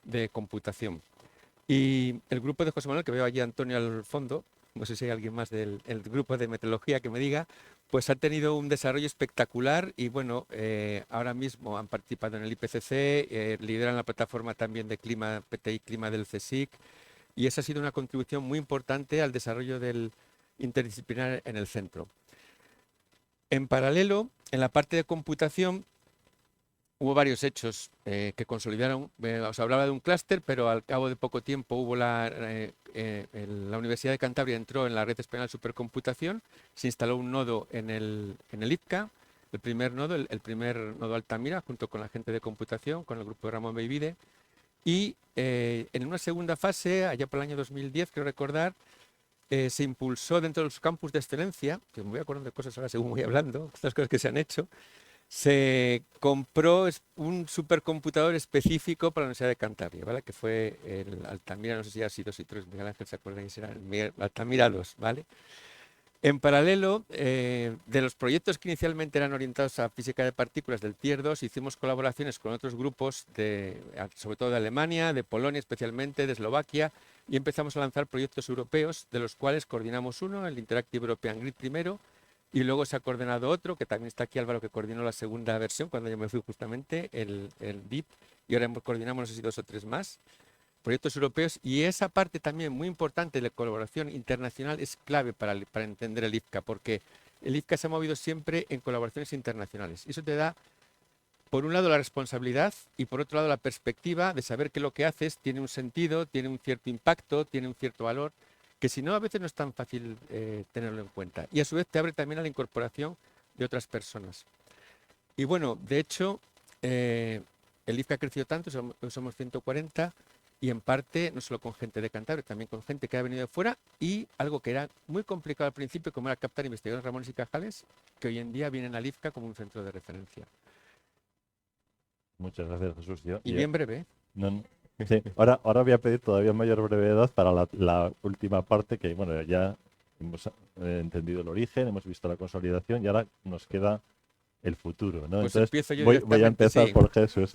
de computación. Y el grupo de José Manuel, que veo allí a Antonio al fondo, no sé si hay alguien más del grupo de meteorología que me diga, pues ha tenido un desarrollo espectacular y bueno, ahora mismo han participado en el IPCC, lideran la plataforma también de clima, PTI Clima del CSIC, y esa ha sido una contribución muy importante al desarrollo del interdisciplinar en el centro. En paralelo, en la parte de computación, hubo varios hechos que consolidaron. Os hablaba de un clúster, pero al cabo de poco tiempo hubo la Universidad de Cantabria entró en la Red Española de Supercomputación, se instaló un nodo en el IPCA, el primer nodo Altamira, junto con la gente de computación, con el grupo de Ramón Beivide. Y en una segunda fase, allá por el año 2010, quiero recordar, se impulsó dentro de los campus de excelencia, que me voy acordando de cosas ahora según voy hablando, estas cosas que se han hecho, se compró un supercomputador específico para la Universidad de Cantabria, ¿vale? Que fue el Altamira, no sé si ha sido 2 y 3, Miguel Ángel se acuerda, y será el Altamira 2, ¿vale? En paralelo, de los proyectos que inicialmente eran orientados a física de partículas del Tier 2, hicimos colaboraciones con otros grupos, sobre todo de Alemania, de Polonia especialmente, de Eslovaquia, y empezamos a lanzar proyectos europeos, de los cuales coordinamos uno, el Interactive European Grid primero, y luego se ha coordinado otro, que también está aquí Álvaro, que coordinó la segunda versión, cuando yo me fui justamente, el DIP, y ahora coordinamos, no sé si 2 o 3 más, proyectos europeos, y esa parte también muy importante de la colaboración internacional es clave para entender el IPCA, porque el IPCA se ha movido siempre en colaboraciones internacionales. Y eso te da, por un lado, la responsabilidad y por otro lado, la perspectiva de saber que lo que haces tiene un sentido, tiene un cierto impacto, tiene un cierto valor, que si no, a veces no es tan fácil tenerlo en cuenta. Y a su vez te abre también a la incorporación de otras personas. Y bueno, de hecho, el IPCA ha crecido tanto, somos 140, y en parte no solo con gente de Cantabria, también con gente que ha venido de fuera, y algo que era muy complicado al principio, como era captar investigadores Ramones y Cajales, que hoy en día vienen al IPCA como un centro de referencia. Muchas gracias, Jesús. Y bien breve. No. Sí. Ahora voy a pedir todavía mayor brevedad para la última parte, que bueno, ya hemos entendido el origen, hemos visto la consolidación y ahora nos queda el futuro, ¿no? Pues entonces empiezo yo voy a empezar sí. por Jesús.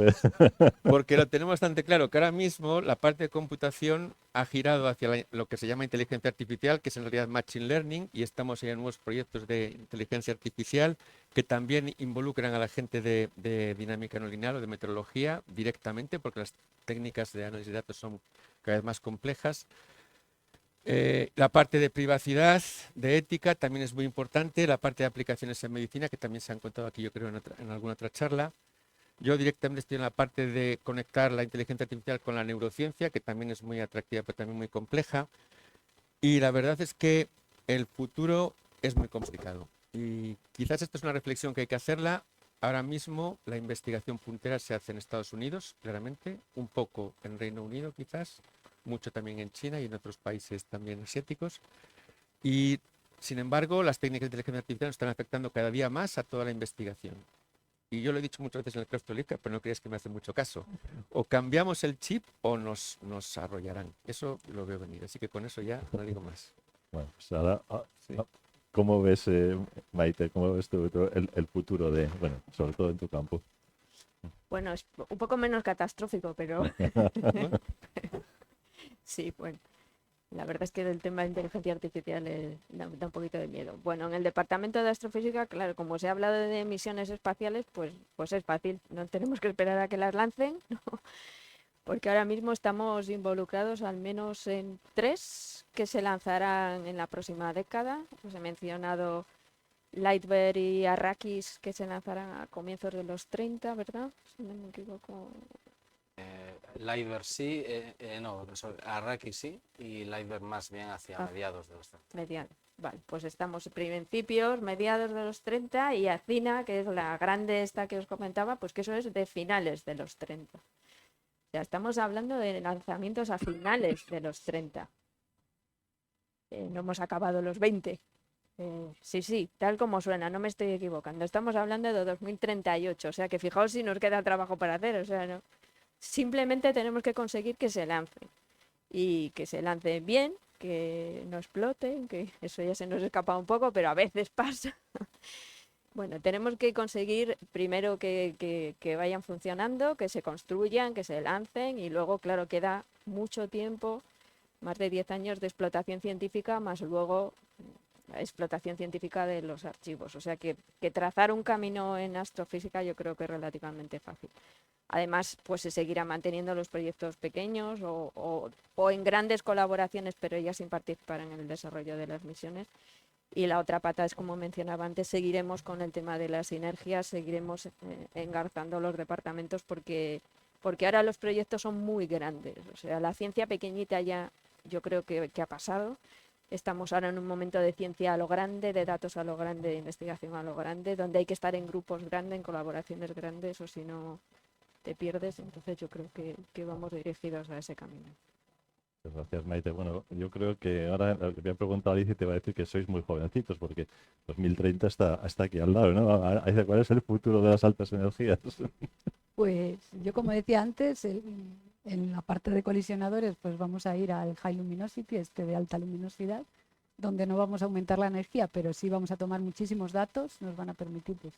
Porque lo tenemos bastante claro, que ahora mismo la parte de computación ha girado hacia lo que se llama inteligencia artificial, que es en realidad Machine Learning, y estamos en nuevos proyectos de inteligencia artificial que también involucran a la gente de dinámica no lineal o de meteorología directamente, porque las técnicas de análisis de datos son cada vez más complejas. La parte de privacidad, de ética, también es muy importante. La parte de aplicaciones en medicina, que también se han contado aquí, yo creo, en alguna otra charla. Yo directamente estoy en la parte de conectar la inteligencia artificial con la neurociencia, que también es muy atractiva, pero también muy compleja. Y la verdad es que el futuro es muy complicado. Y quizás esto es una reflexión que hay que hacerla. Ahora mismo la investigación puntera se hace en Estados Unidos, claramente, un poco en Reino Unido quizás, mucho también en China y en otros países también asiáticos. Y, sin embargo, las técnicas de inteligencia artificial nos están afectando cada día más a toda la investigación. Y yo lo he dicho muchas veces en el claustro LIPCA, pero no creáis que me hace mucho caso. O cambiamos el chip o nos arrollarán. Eso lo veo venir. Así que con eso ya no digo más. Bueno, pues ahora, Sí. ¿cómo ves, Maite, cómo ves tú el futuro bueno, sobre todo en tu campo? Bueno, es un poco menos catastrófico, pero sí, bueno. La verdad es que el tema de inteligencia artificial da un poquito de miedo. Bueno, en el departamento de astrofísica, claro, como se ha hablado de misiones espaciales, pues es fácil. No tenemos que esperar a que las lancen, ¿no? Porque ahora mismo estamos involucrados al menos en 3 que se lanzarán en la próxima década. Os he mencionado Lightbear y Arrakis, que se lanzarán a comienzos de los 30, ¿verdad? Si no me equivoco. Lightbear sí, no, Arrakis sí, y Lightbear más bien hacia mediados de los 30. Mediados. Vale, pues estamos principios, mediados de los 30, y Acina, que es la grande esta que os comentaba, pues que eso es de finales de los 30. Ya estamos hablando de lanzamientos a finales de los 30. No hemos acabado los 20. Sí, tal como suena, no me estoy equivocando. Estamos hablando de 2038, o sea que fijaos si nos queda trabajo para hacer, o sea, no. Simplemente tenemos que conseguir que se lance y que se lance bien, que no explote, que eso ya se nos escapa un poco, pero a veces pasa. Bueno, tenemos que conseguir primero que vayan funcionando, que se construyan, que se lancen y luego, claro, queda mucho tiempo, más de 10 años de explotación científica, más luego la explotación científica de los archivos. O sea que trazar un camino en astrofísica yo creo que es relativamente fácil. Además, pues se seguirán manteniendo los proyectos pequeños o en grandes colaboraciones, pero ellas sin participar en el desarrollo de las misiones. Y la otra pata es, como mencionaba antes, seguiremos con el tema de las sinergias, seguiremos engarzando los departamentos porque ahora los proyectos son muy grandes. O sea, la ciencia pequeñita ya yo creo que ha pasado. Estamos ahora en un momento de ciencia a lo grande, de datos a lo grande, de investigación a lo grande, donde hay que estar en grupos grandes, en colaboraciones grandes, o si no te pierdes. Entonces yo creo que vamos dirigidos a ese camino. Gracias, Maite. Bueno, yo creo que ahora le voy a preguntar a Alicia y te va a decir que sois muy jovencitos, porque 2030 está aquí al lado, ¿no? ¿Cuál es el futuro de las altas energías? Pues yo, como decía antes, en la parte de colisionadores, pues vamos a ir al High Luminosity, de alta luminosidad, donde no vamos a aumentar la energía, pero sí vamos a tomar muchísimos datos, nos van a permitir pues,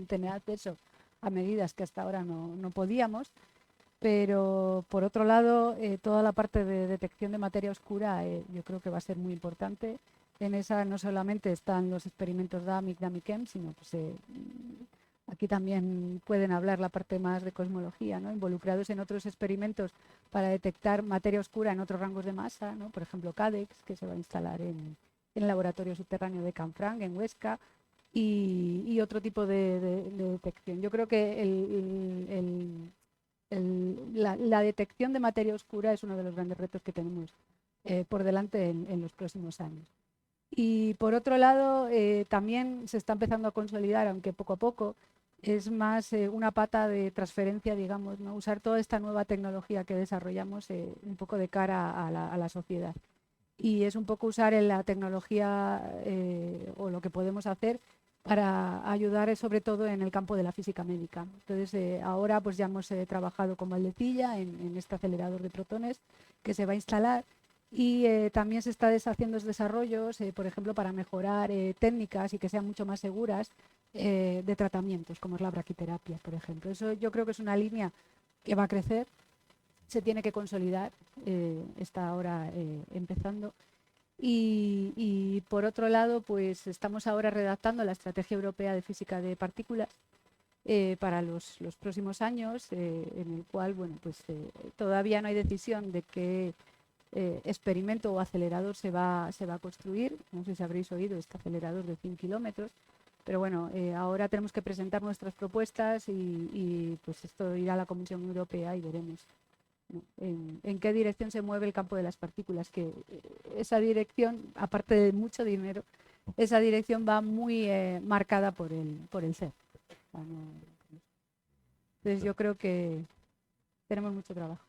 tener acceso a medidas que hasta ahora no podíamos. Pero, por otro lado, toda la parte de detección de materia oscura yo creo que va a ser muy importante. En esa no solamente están los experimentos DAMIC, DAMIChem, sino pues aquí también pueden hablar la parte más de cosmología, ¿no? Involucrados en otros experimentos para detectar materia oscura en otros rangos de masa, ¿no? Por ejemplo, CADEX, que se va a instalar en el laboratorio subterráneo de Canfranc, en Huesca, y otro tipo de detección. Yo creo que la detección de materia oscura es uno de los grandes retos que tenemos por delante en los próximos años. Y por otro lado, también se está empezando a consolidar, aunque poco a poco, es más una pata de transferencia, digamos, ¿no? Usar toda esta nueva tecnología que desarrollamos un poco de cara a la sociedad. Y es un poco usar la tecnología o lo que podemos hacer para ayudar sobre todo en el campo de la física médica. Entonces, ahora pues ya hemos trabajado con Valdecilla en este acelerador de protones que se va a instalar y también se está haciendo desarrollos, por ejemplo, para mejorar técnicas y que sean mucho más seguras de tratamientos, como es la braquiterapia, por ejemplo. Eso yo creo que es una línea que va a crecer, se tiene que consolidar, está ahora empezando. Y por otro lado, pues estamos ahora redactando la Estrategia Europea de Física de Partículas para los próximos años, en el cual, bueno, pues todavía no hay decisión de qué experimento o acelerador se va a construir. No sé si habréis oído este acelerador de 100 kilómetros, pero bueno, ahora tenemos que presentar nuestras propuestas y pues esto irá a la Comisión Europea y veremos en qué dirección se mueve el campo de las partículas, que esa dirección, aparte de mucho dinero, esa dirección va muy marcada por el CERN. Entonces yo creo que tenemos mucho trabajo.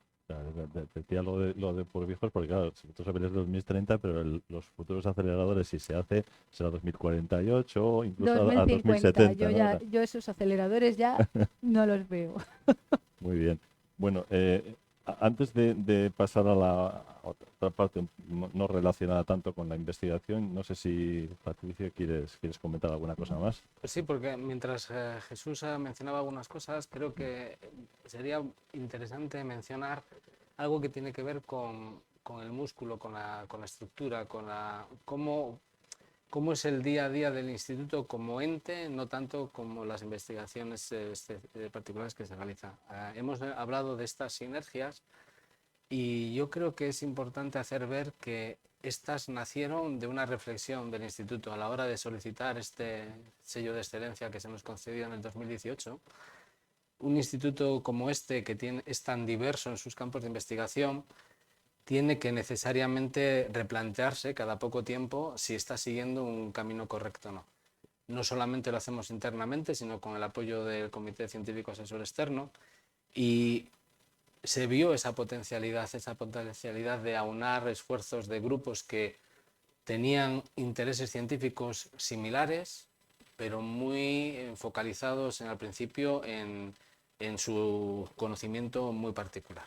Decía lo de por viejos, porque claro, vosotros sabéis de 2030, pero los futuros aceleradores, si se hace, será 2048 o incluso 2050, a 2070. yo esos aceleradores ya no los veo. Muy bien. Bueno, antes de pasar a la otra parte no relacionada tanto con la investigación, no sé si, Patricia, quieres comentar alguna cosa más. Pues sí, porque mientras Jesús mencionaba algunas cosas, creo que sería interesante mencionar algo que tiene que ver con el músculo, con la estructura, cómo es el día a día del instituto como ente, no tanto como las investigaciones particulares que se realizan. Hemos hablado de estas sinergias y yo creo que es importante hacer ver que estas nacieron de una reflexión del instituto a la hora de solicitar este sello de excelencia que se nos concedió en el 2018. Un instituto como este, que es tan diverso en sus campos de investigación, tiene que necesariamente replantearse cada poco tiempo si está siguiendo un camino correcto o no. No solamente lo hacemos internamente, sino con el apoyo del Comité Científico Asesor Externo, y se vio esa potencialidad de aunar esfuerzos de grupos que tenían intereses científicos similares, pero muy focalizados al principio en su conocimiento muy particular.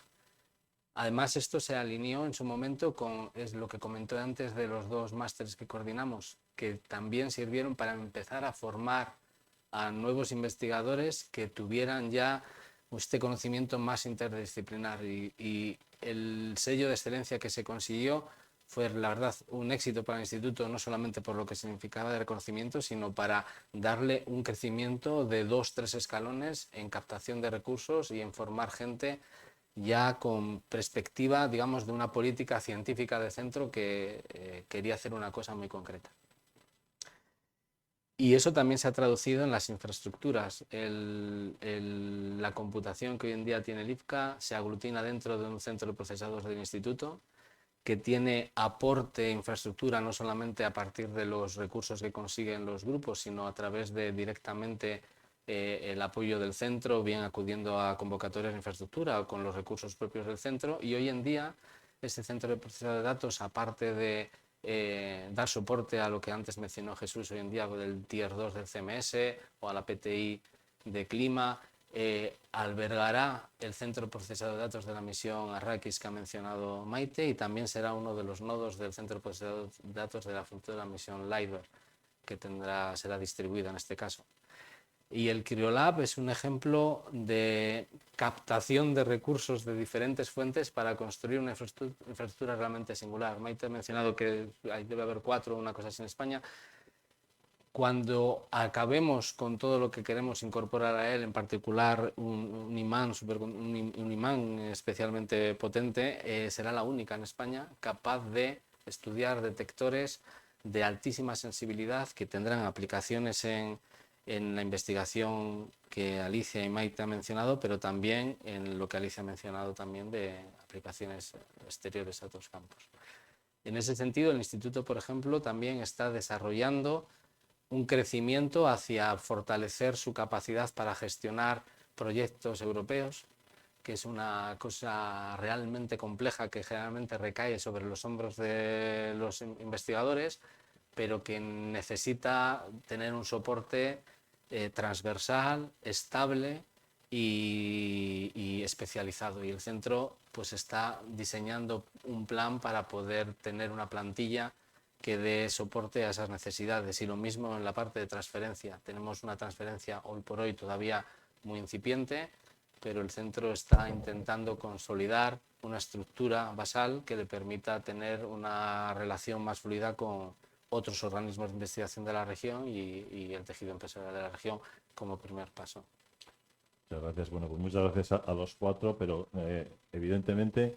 Además, esto se alineó en su momento con lo que comentó antes de los 2 másteres que coordinamos, que también sirvieron para empezar a formar a nuevos investigadores que tuvieran ya este conocimiento más interdisciplinar. Y el sello de excelencia que se consiguió fue, la verdad, un éxito para el instituto, no solamente por lo que significaba de reconocimiento, sino para darle un crecimiento de 2-3 escalones en captación de recursos y en formar gente ya con perspectiva, digamos, de una política científica de centro que quería hacer una cosa muy concreta. Y eso también se ha traducido en las infraestructuras. La computación que hoy en día tiene el IFCA se aglutina dentro de un centro de procesados del instituto, que tiene aporte de infraestructura no solamente a partir de los recursos que consiguen los grupos, sino a través de directamente el apoyo del centro, bien acudiendo a convocatorias de infraestructura o con los recursos propios del centro. Y hoy en día este centro de procesado de datos, aparte de dar soporte a lo que antes mencionó Jesús hoy en día del Tier 2 del CMS o a la PTI de clima, albergará el centro de procesado de datos de la misión Arrakis que ha mencionado Maite, y también será uno de los nodos del centro de procesado de datos de la futura misión LIDAR, que será distribuida en este caso. Y el Criolab es un ejemplo de captación de recursos de diferentes fuentes para construir una infraestructura realmente singular. Maite ha mencionado que debe haber 4 o una cosa así en España. Cuando acabemos con todo lo que queremos incorporar a él, en particular un imán especialmente potente, será la única en España capaz de estudiar detectores de altísima sensibilidad que tendrán aplicaciones en la investigación que Alicia y Maite han mencionado, pero también en lo que Alicia ha mencionado también de aplicaciones exteriores a otros campos. En ese sentido, el Instituto, por ejemplo, también está desarrollando un crecimiento hacia fortalecer su capacidad para gestionar proyectos europeos, que es una cosa realmente compleja que generalmente recae sobre los hombros de los investigadores, pero que necesita tener un soporte transversal, estable y especializado. Y el centro pues está diseñando un plan para poder tener una plantilla que dé soporte a esas necesidades. Y lo mismo en la parte de transferencia. Tenemos una transferencia hoy por hoy todavía muy incipiente, pero el centro está intentando consolidar una estructura basal que le permita tener una relación más fluida con otros organismos de investigación de la región y el tejido empresarial de la región como primer paso. Muchas gracias. Bueno, pues muchas gracias a los 4, pero evidentemente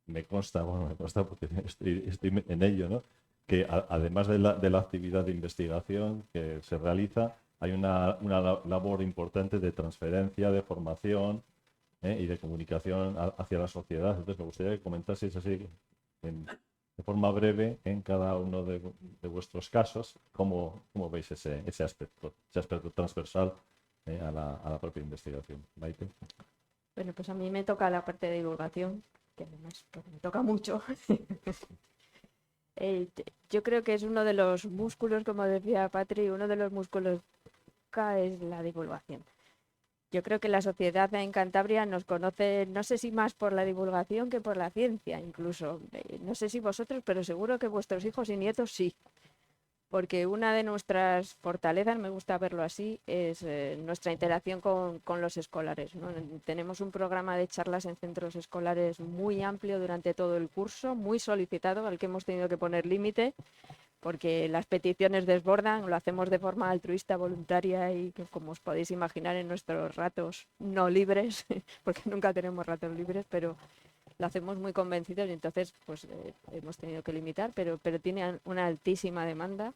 me consta porque estoy en ello, ¿no?, que además de la actividad de investigación que se realiza, hay una labor importante de transferencia, de formación y de comunicación hacia la sociedad. Entonces me gustaría que comentaseis así de forma breve en cada uno de vuestros casos cómo veis ese aspecto transversal a la propia investigación. Maite. Bueno, pues a mí me toca la parte de divulgación, que además pues, me toca mucho. Yo creo que es uno de los músculos, como decía Patri, uno de los músculos es la divulgación. Yo creo que la sociedad en Cantabria nos conoce, no sé si más por la divulgación que por la ciencia, incluso. No sé si vosotros, pero seguro que vuestros hijos y nietos sí. Porque una de nuestras fortalezas, me gusta verlo así, es nuestra interacción con los escolares, ¿no? Tenemos un programa de charlas en centros escolares muy amplio durante todo el curso, muy solicitado, al que hemos tenido que poner límite, porque las peticiones desbordan, lo hacemos de forma altruista, voluntaria y que, como os podéis imaginar, en nuestros ratos no libres, porque nunca tenemos ratos libres, pero lo hacemos muy convencidos y entonces pues hemos tenido que limitar, pero tiene una altísima demanda.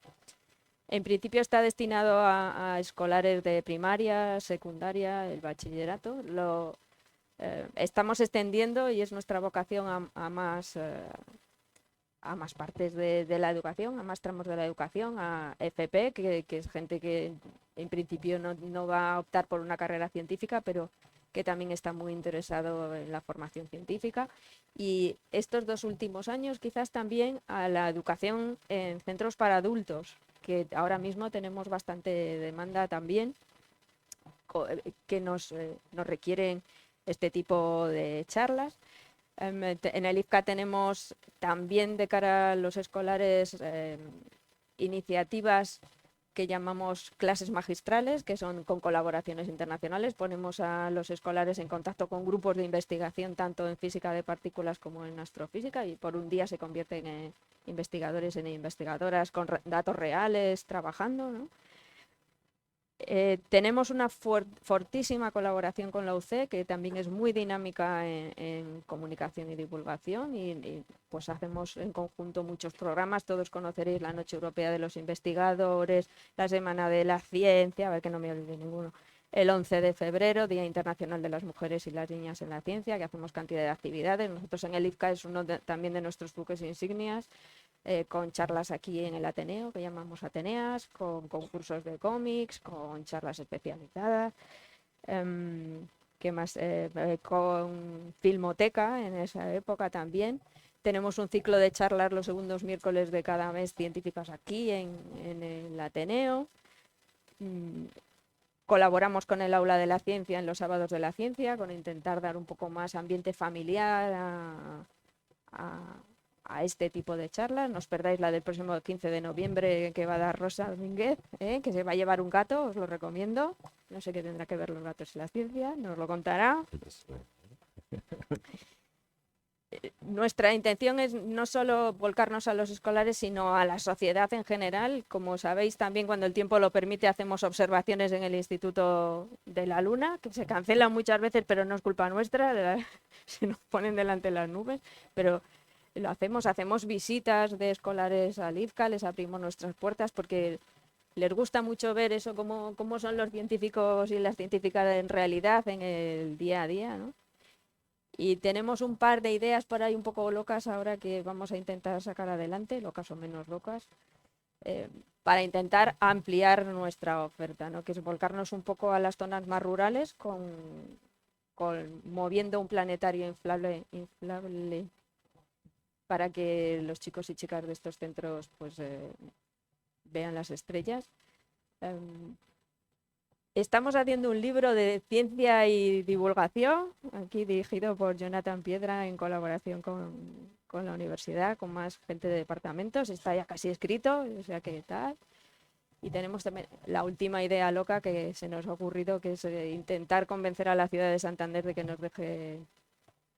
En principio está destinado a escolares de primaria, secundaria, el bachillerato. Lo estamos extendiendo y es nuestra vocación a más partes de la educación, a más tramos de la educación, a FP, que es gente que en principio no va a optar por una carrera científica, pero que también está muy interesado en la formación científica. Y estos 2 últimos años quizás también a la educación en centros para adultos, que ahora mismo tenemos bastante demanda también, que nos requieren este tipo de charlas. En el IFCA tenemos también de cara a los escolares iniciativas que llamamos clases magistrales, que son con colaboraciones internacionales. Ponemos a los escolares en contacto con grupos de investigación, tanto en física de partículas como en astrofísica, y por un día se convierten en investigadores e investigadoras con datos reales trabajando, ¿no? Tenemos una fortísima colaboración con la UC, que también es muy dinámica en comunicación y divulgación, y pues hacemos en conjunto muchos programas. Todos conoceréis la Noche Europea de los Investigadores, la Semana de la Ciencia, a ver que no me olvide ninguno, el 11 de febrero, Día Internacional de las Mujeres y las Niñas en la Ciencia, que hacemos cantidad de actividades. Nosotros en el IFCA es uno también de nuestros buques insignias, con charlas aquí en el Ateneo, que llamamos Ateneas, con concursos de cómics, con charlas especializadas, ¿qué más? Con Filmoteca en esa época también. Tenemos un ciclo de charlas los segundos miércoles de cada mes científicas aquí en el Ateneo. Colaboramos con el Aula de la Ciencia en los sábados de la ciencia, con intentar dar un poco más ambiente familiar a este tipo de charlas. No os perdáis la del próximo 15 de noviembre que va a dar Rosa Domínguez, que se va a llevar un gato, os lo recomiendo. No sé qué tendrá que ver los gatos y la ciencia, nos lo contará. Nuestra intención es no solo volcarnos a los escolares, sino a la sociedad en general. Como sabéis, también cuando el tiempo lo permite hacemos observaciones en el Instituto de la Luna, que se cancelan muchas veces, pero no es culpa nuestra, se nos ponen delante las nubes, pero lo hacemos visitas de escolares al IFCA, les abrimos nuestras puertas porque les gusta mucho ver eso, cómo son los científicos y las científicas en realidad, en el día a día, ¿no? Y tenemos un par de ideas por ahí un poco locas ahora que vamos a intentar sacar adelante, locas o menos locas, para intentar ampliar nuestra oferta, ¿no? Que es volcarnos un poco a las zonas más rurales moviendo un planetario inflable para que los chicos y chicas de estos centros pues vean las estrellas. Estamos haciendo un libro de ciencia y divulgación, aquí dirigido por Jonathan Piedra en colaboración con la universidad, con más gente de departamentos. Está ya casi escrito, o sea que tal. Y tenemos también la última idea loca que se nos ha ocurrido, que es intentar convencer a la ciudad de Santander de que nos deje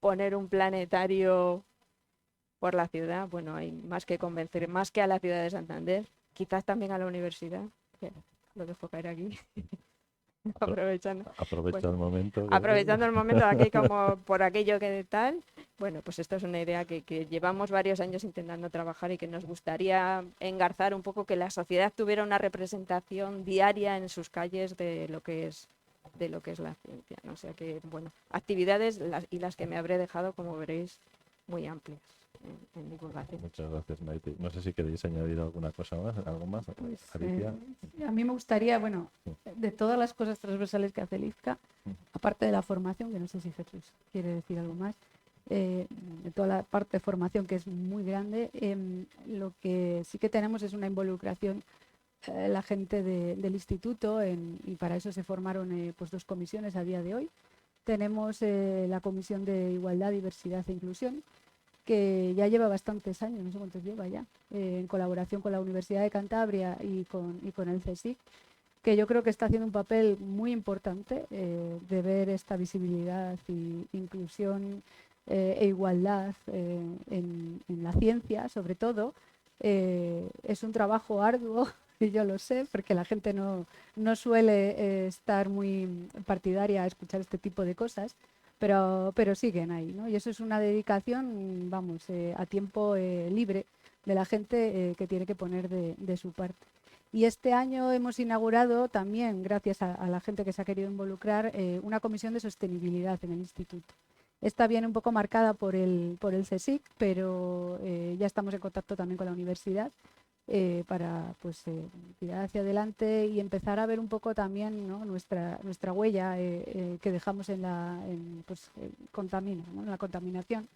poner un planetario por la ciudad. Bueno, hay más que convencer, más que a la ciudad de Santander, quizás también a la universidad, que lo dejo caer aquí. Aprovechando el momento. Aprovechando el momento de aquí como por aquello que tal. Bueno, pues esto es una idea que llevamos varios años intentando trabajar y que nos gustaría engarzar un poco, que la sociedad tuviera una representación diaria en sus calles de lo que es la ciencia, ¿no? O sea que, bueno, actividades las que me habré dejado, como veréis, muy amplias en divulgación. Muchas gracias, Maite. No sé si queréis añadir alguna cosa más, algo más. Pues, Alicia. a mí me gustaría, bueno, de todas las cosas transversales que hace el IFCA, aparte de la formación, que no sé si Jesús quiere decir algo más, de toda la parte de formación, que es muy grande, lo que sí que tenemos es una involucración la gente del instituto, y para eso se formaron pues 2 comisiones a día de hoy. Tenemos la Comisión de Igualdad, Diversidad e Inclusión, que ya lleva bastantes años, no sé cuántos lleva ya, en colaboración con la Universidad de Cantabria y con el CSIC, que yo creo que está haciendo un papel muy importante de ver esta visibilidad y inclusión e igualdad en la ciencia, sobre todo. Es un trabajo arduo, y yo lo sé, porque la gente no suele estar muy partidaria a escuchar este tipo de cosas, pero siguen ahí, ¿no? Y eso es una dedicación, vamos, a tiempo libre de la gente que tiene que poner de su parte. Y este año hemos inaugurado también, gracias a la gente que se ha querido involucrar, una comisión de sostenibilidad en el instituto. Esta viene un poco marcada por el CSIC, pero ya estamos en contacto también con la universidad para pues, tirar hacia adelante y empezar a ver un poco también, ¿no?, nuestra huella que dejamos en la ¿no?, en la contaminación.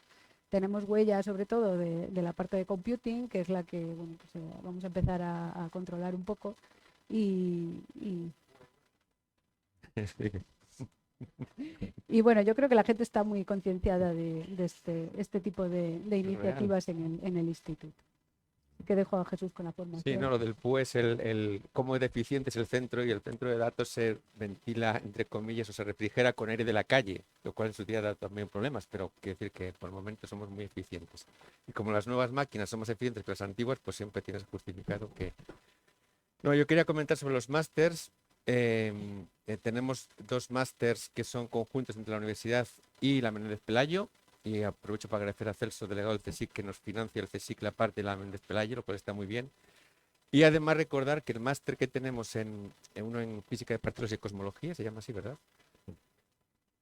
Tenemos huella sobre todo de la parte de computing, que es la que bueno, pues, vamos a empezar a controlar un poco y bueno, yo creo que la gente está muy concienciada de este tipo de iniciativas en el instituto. Que dejo a Jesús con la formación. Sí, no, lo del PUE es cómo de eficiente es el centro, y el centro de datos se ventila, entre comillas, o se refrigera con aire de la calle, lo cual en su día da también problemas, pero quiero decir que por el momento somos muy eficientes. Y como las nuevas máquinas son más eficientes que las antiguas, pues siempre tienes justificado que... No, yo quería comentar sobre los másters. Tenemos 2 másters que son conjuntos entre la universidad y la Menéndez Pelayo. Y aprovecho para agradecer a Celso, delegado del CSIC, que nos financia el CSIC la parte de la Menéndez Pelayo, lo cual está muy bien. Y además recordar que el máster que tenemos uno en física de partículas y cosmología, se llama así, ¿verdad?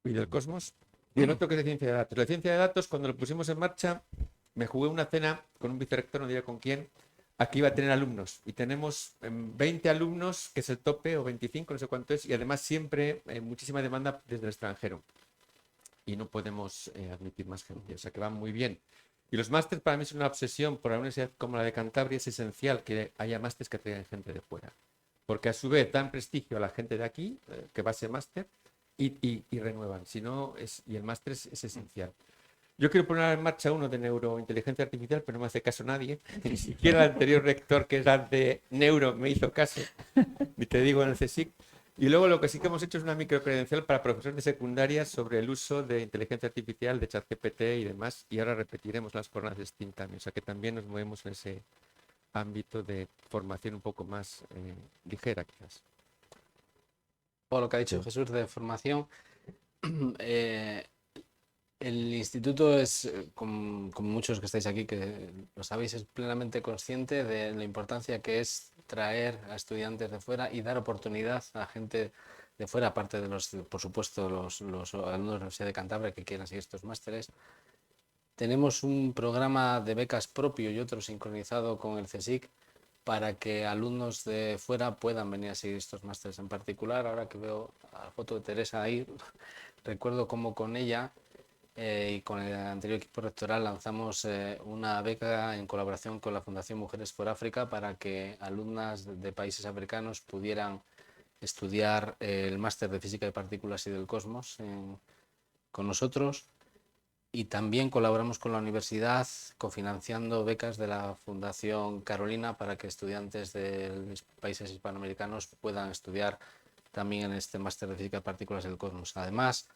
Y del cosmos. Y el otro que es de ciencia de datos. La ciencia de datos, cuando lo pusimos en marcha, me jugué una cena con un vicerrector, no diré con quién, aquí iba a tener alumnos. Y tenemos 20 alumnos, que es el tope, o 25, no sé cuánto es, y además siempre muchísima demanda desde el extranjero. Y no podemos admitir más gente, o sea que van muy bien. Y los másteres para mí son una obsesión. Por la universidad como la de Cantabria es esencial que haya másteres que traigan gente de fuera, porque a su vez dan prestigio a la gente de aquí, que va a ser máster, y renuevan. Si no, y el máster es esencial. Yo quiero poner en marcha uno de neurointeligencia artificial, pero no me hace caso nadie. Ni siquiera el anterior rector, que era de neuro, me hizo caso. Ni te digo en el CSIC. Y luego lo que sí que hemos hecho es una microcredencial para profesores de secundaria sobre el uso de inteligencia artificial, de ChatGPT y demás. Y ahora repetiremos las jornadas de STEAM también. O sea que también nos movemos en ese ámbito de formación un poco más ligera, quizás. Todo lo que ha dicho Jesús de formación. El instituto es, como muchos que estáis aquí, que lo sabéis, es plenamente consciente de la importancia que es traer a estudiantes de fuera y dar oportunidad a gente de fuera, aparte de por supuesto, los alumnos de la Universidad de Cantabria que quieran seguir estos másteres. Tenemos un programa de becas propio y otro sincronizado con el CSIC para que alumnos de fuera puedan venir a seguir estos másteres. En particular, ahora que veo la foto de Teresa ahí, recuerdo cómo con ella y con el anterior equipo rectoral lanzamos una beca en colaboración con la Fundación Mujeres por África para que alumnas de países africanos pudieran estudiar el máster de Física de Partículas y del Cosmos con nosotros. Y también colaboramos con la universidad cofinanciando becas de la Fundación Carolina para que estudiantes de los países hispanoamericanos puedan estudiar también en este máster de Física de Partículas y del Cosmos. Además,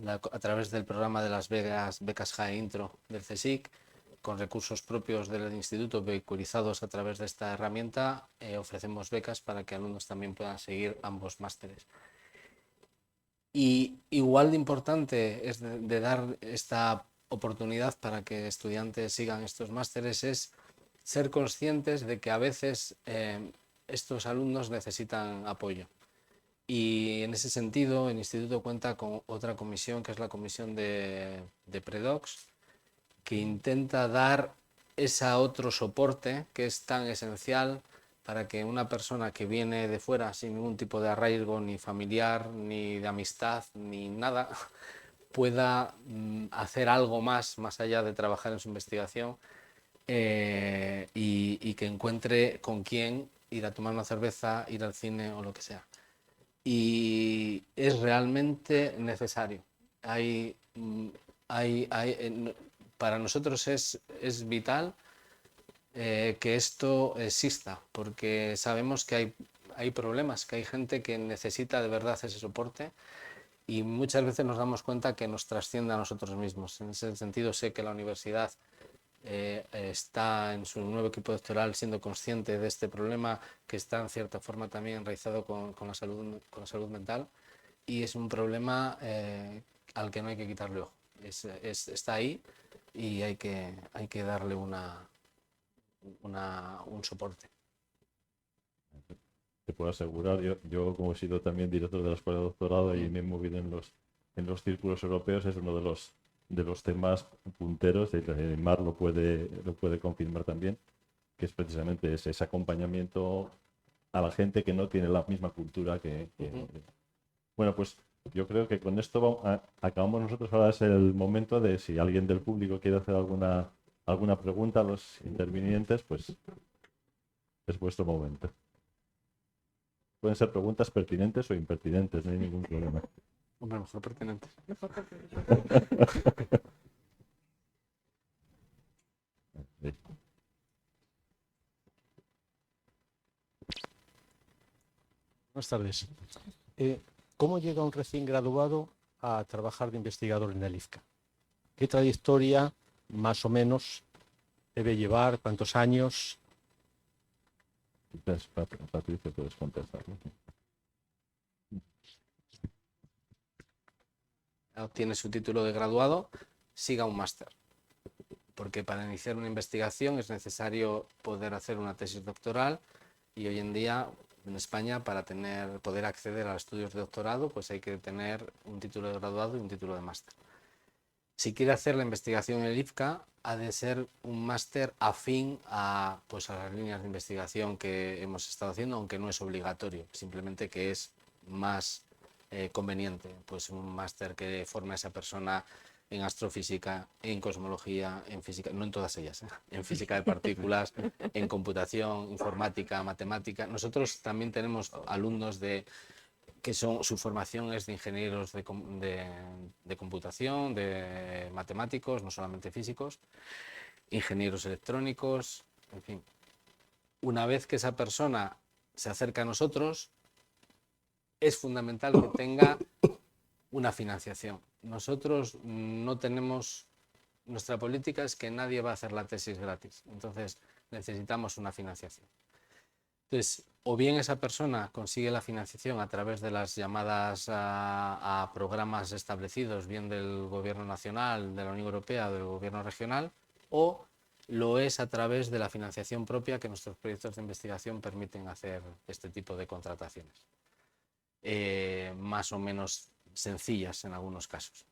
a través del programa de las becas JAE Intro del CSIC, con recursos propios del instituto vehiculizados a través de esta herramienta, ofrecemos becas para que alumnos también puedan seguir ambos másteres. Y igual de importante es de dar esta oportunidad para que estudiantes sigan estos másteres es ser conscientes de que a veces estos alumnos necesitan apoyo. Y en ese sentido, el instituto cuenta con otra comisión, que es la comisión de Predocs, que intenta dar ese otro soporte que es tan esencial para que una persona que viene de fuera sin ningún tipo de arraigo, ni familiar, ni de amistad, ni nada, pueda hacer algo más allá de trabajar en su investigación y que encuentre con quién ir a tomar una cerveza, ir al cine o lo que sea. Y es realmente necesario. Para nosotros es vital que esto exista, porque sabemos que hay problemas, que hay gente que necesita de verdad ese soporte y muchas veces nos damos cuenta que nos trasciende a nosotros mismos. En ese sentido, sé que la universidad está en su nuevo equipo doctoral siendo consciente de este problema que está en cierta forma también enraizado con la salud mental, y es un problema al que no hay que quitarle ojo. Está ahí y hay que darle un soporte. Te puedo asegurar, yo como he sido también director de la escuela de doctorado y me he movido en los círculos europeos, es uno de los temas punteros, y Mar lo puede confirmar también, que es precisamente ese acompañamiento a la gente que no tiene la misma cultura que... Bueno, pues yo creo que con esto acabamos nosotros. Ahora es el momento de, si alguien del público quiere hacer alguna pregunta a los intervinientes, pues es vuestro momento. Pueden ser preguntas pertinentes o impertinentes, no hay ningún problema. Hombre, mejor pertinente. Sí. Buenas tardes. ¿Cómo llega un recién graduado a trabajar de investigador en el IFCA? ¿Qué trayectoria, más o menos, debe llevar? ¿Cuántos años? Entonces, Patricia, puedes contestar, ¿no? Obtiene su título de graduado, siga un máster. Porque para iniciar una investigación es necesario poder hacer una tesis doctoral, y hoy en día en España, para poder acceder a estudios de doctorado, pues hay que tener un título de graduado y un título de máster. Si quiere hacer la investigación en el IFCA, ha de ser un máster afín a las líneas de investigación que hemos estado haciendo, aunque no es obligatorio, simplemente que es más conveniente, pues un máster que forme a esa persona en astrofísica, en cosmología, en física, no en todas ellas, en física de partículas, en computación, informática, matemática. Nosotros también tenemos alumnos que su formación es de ingenieros de computación, de matemáticos, no solamente físicos, ingenieros electrónicos, en fin. Una vez que esa persona se acerca a nosotros, es fundamental que tenga una financiación. Nosotros no tenemos, nuestra política es que nadie va a hacer la tesis gratis, entonces necesitamos una financiación. Entonces, o bien esa persona consigue la financiación a través de las llamadas a programas establecidos, bien del Gobierno nacional, de la Unión Europea o del Gobierno regional, o lo es a través de la financiación propia que nuestros proyectos de investigación permiten hacer este tipo de contrataciones. Más o menos sencillas en algunos casos.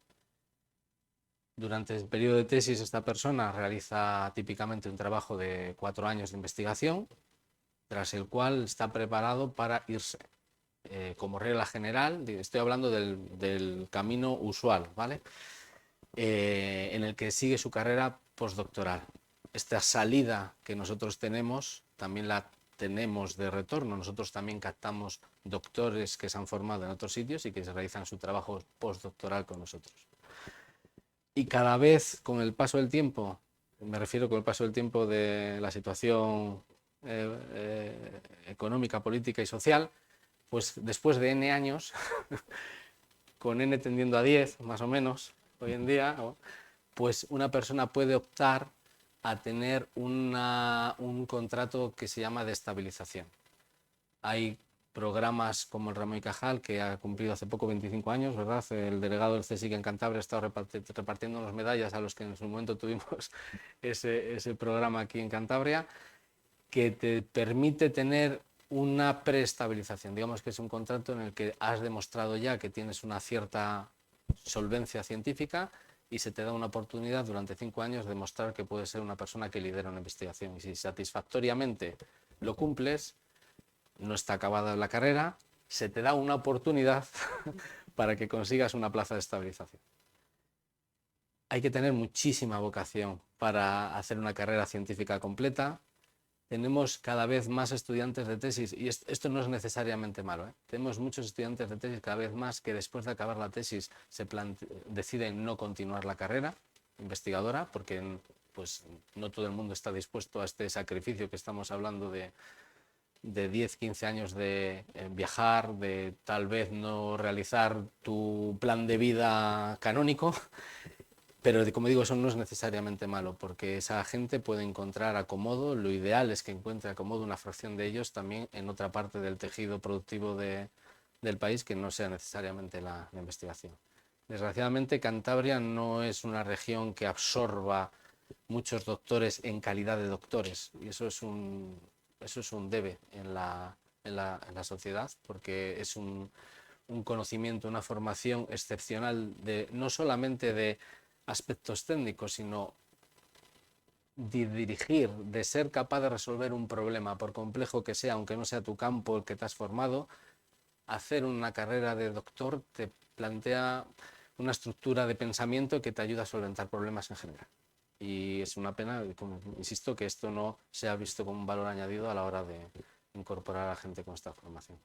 Durante el periodo de tesis, esta persona realiza típicamente un trabajo de 4 años de investigación, tras el cual está preparado para irse. Como regla general, estoy hablando del camino usual, ¿vale? En el que sigue su carrera postdoctoral. Esta salida que nosotros tenemos, también la tenemos de retorno. Nosotros también captamos doctores que se han formado en otros sitios y que se realizan su trabajo postdoctoral con nosotros. Y cada vez, con el paso del tiempo, me refiero con el paso del tiempo de la situación económica, política y social, pues después de N años, con N tendiendo a 10 más o menos, hoy en día, pues una persona puede optar a tener un contrato que se llama de estabilización. Hay programas como el Ramón y Cajal, que ha cumplido hace poco 25 años, ¿verdad? El delegado del CSIC en Cantabria ha estado repartiendo las medallas a los que en su momento tuvimos ese programa aquí en Cantabria, que te permite tener una preestabilización. Digamos que es un contrato en el que has demostrado ya que tienes una cierta solvencia científica y se te da una oportunidad durante 5 años de demostrar que puedes ser una persona que lidera una investigación. Y si satisfactoriamente lo cumples, no está acabada la carrera, se te da una oportunidad para que consigas una plaza de estabilización. Hay que tener muchísima vocación para hacer una carrera científica completa. Tenemos cada vez más estudiantes de tesis, y esto no es necesariamente malo, ¿eh? Tenemos muchos estudiantes de tesis cada vez más que después de acabar la tesis deciden no continuar la carrera investigadora, porque pues, no todo el mundo está dispuesto a este sacrificio que estamos hablando de 10, 15 años de viajar, de tal vez no realizar tu plan de vida canónico. Pero, como digo, eso no es necesariamente malo, porque esa gente puede encontrar acomodo. Lo ideal es que encuentre acomodo una fracción de ellos también en otra parte del tejido productivo del país que no sea necesariamente la investigación. Desgraciadamente, Cantabria no es una región que absorba muchos doctores en calidad de doctores, y eso es un debe en la sociedad, porque es un conocimiento, una formación excepcional no solamente de aspectos técnicos, sino dirigir, de ser capaz de resolver un problema, por complejo que sea, aunque no sea tu campo el que te has formado, hacer una carrera de doctor te plantea una estructura de pensamiento que te ayuda a solventar problemas en general. Y es una pena, como insisto, que esto no sea visto como un valor añadido a la hora de incorporar a la gente con esta formación.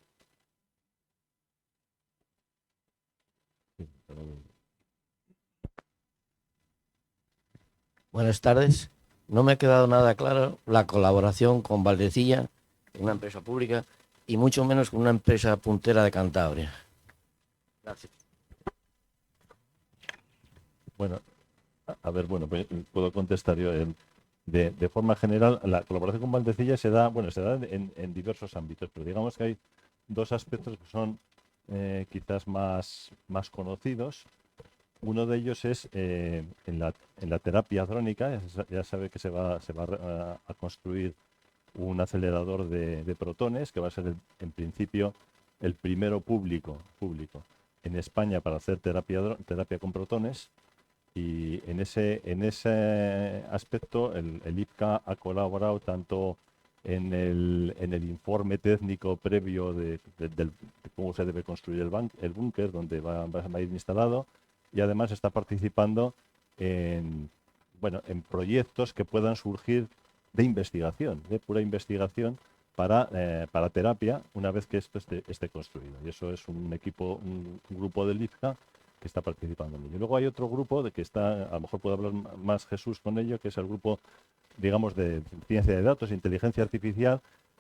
Buenas tardes. No me ha quedado nada claro la colaboración con Valdecilla, una empresa pública, y mucho menos con una empresa puntera de Cantabria. Gracias. Bueno, a ver, bueno, pues puedo contestar yo. De forma general, la colaboración con Valdecilla se da en diversos ámbitos, pero digamos que hay dos aspectos que son quizás más conocidos. Uno de ellos es en la terapia hadrónica. Ya sabe que se va a construir un acelerador de protones, que va a ser en principio el primero público en España para hacer terapia con protones. Y en ese aspecto el IFCA ha colaborado tanto en el informe técnico previo de cómo se debe construir el búnker donde va a ir instalado, y además está participando en proyectos que puedan surgir de investigación, de pura investigación para terapia, una vez que esto esté construido. Y eso es un grupo del IFCA que está participando en ello. Y luego hay otro grupo que está, a lo mejor puede hablar más Jesús con ello, que es el grupo, digamos, de ciencia de datos e inteligencia artificial,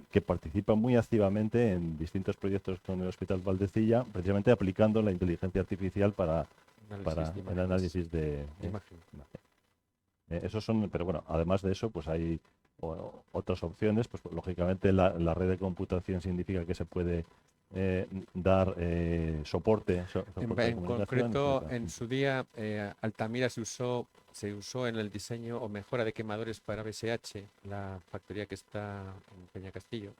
que participa muy activamente en distintos proyectos con el Hospital Valdecilla, precisamente aplicando la inteligencia artificial para el análisis de imagen. Esos son, pero bueno, además de eso, pues hay otras opciones. Pues lógicamente la red de computación significa que se puede dar soporte. En concreto, en su día, Altamira se usó en el diseño o mejora de quemadores para BSH, la factoría que está en Peñacastillo.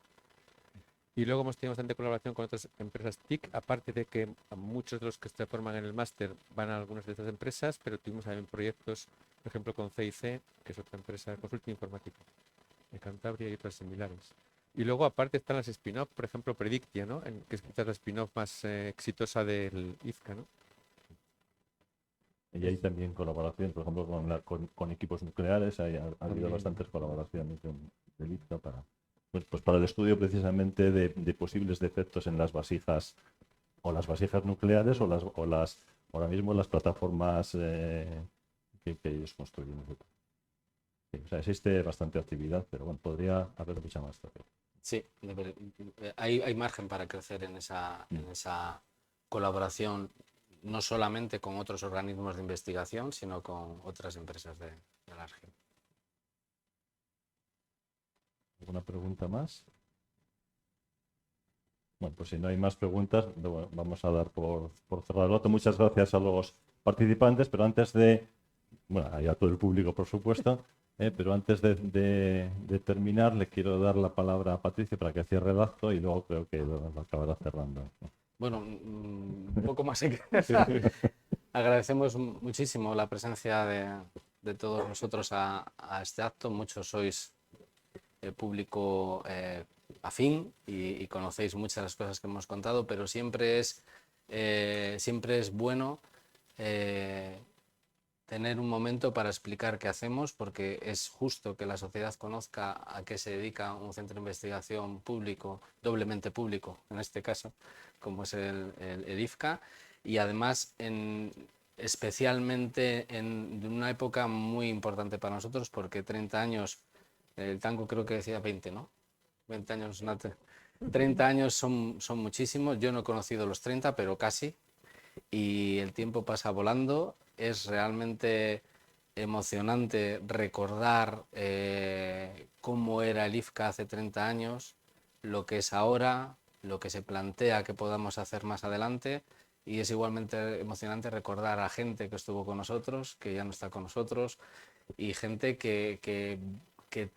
Y luego hemos tenido bastante colaboración con otras empresas TIC, aparte de que muchos de los que se forman en el máster van a algunas de estas empresas, pero tuvimos también proyectos, por ejemplo, con CIC, que es otra empresa de consulting informático de Cantabria, y otras similares. Y luego, aparte, están las spin-off, por ejemplo, Predictia, ¿no? Que es quizás la spin-off más exitosa del IFCA, ¿no? Y hay también colaboración, por ejemplo, con equipos nucleares. Ha habido bastantes colaboraciones del IFCA para el estudio precisamente de posibles defectos en las vasijas, o las vasijas nucleares, o ahora mismo las plataformas que ellos construyen. Sí, o sea, existe bastante actividad, pero bueno, podría haber mucha más también. Sí, hay margen para crecer en esa colaboración, no solamente con otros organismos de investigación, sino con otras empresas de la región. ¿Alguna pregunta más? Bueno, pues si no hay más preguntas, vamos a dar por cerrado el lote. Muchas gracias a los participantes, pero antes de... Bueno, y a todo el público, por supuesto. Pero antes de terminar, le quiero dar la palabra a Patricia para que cierre el acto, y luego creo que lo acabará cerrando. Bueno, un poco más en agradecemos muchísimo la presencia de todos nosotros a este acto. Muchos sois público afín y conocéis muchas de las cosas que hemos contado, pero siempre es bueno tener un momento para explicar qué hacemos, porque es justo que la sociedad conozca a qué se dedica un centro de investigación público, doblemente público en este caso, como es el IFCA, y además especialmente en una época muy importante para nosotros, porque 30 años, el tango creo que decía 20, ¿no? 20 años, 30 años son muchísimos. Yo no he conocido los 30, pero casi, y el tiempo pasa volando. Es realmente emocionante recordar cómo era el IFCA hace 30 años, lo que es ahora, lo que se plantea que podamos hacer más adelante, y es igualmente emocionante recordar a gente que estuvo con nosotros, que ya no está con nosotros, y gente que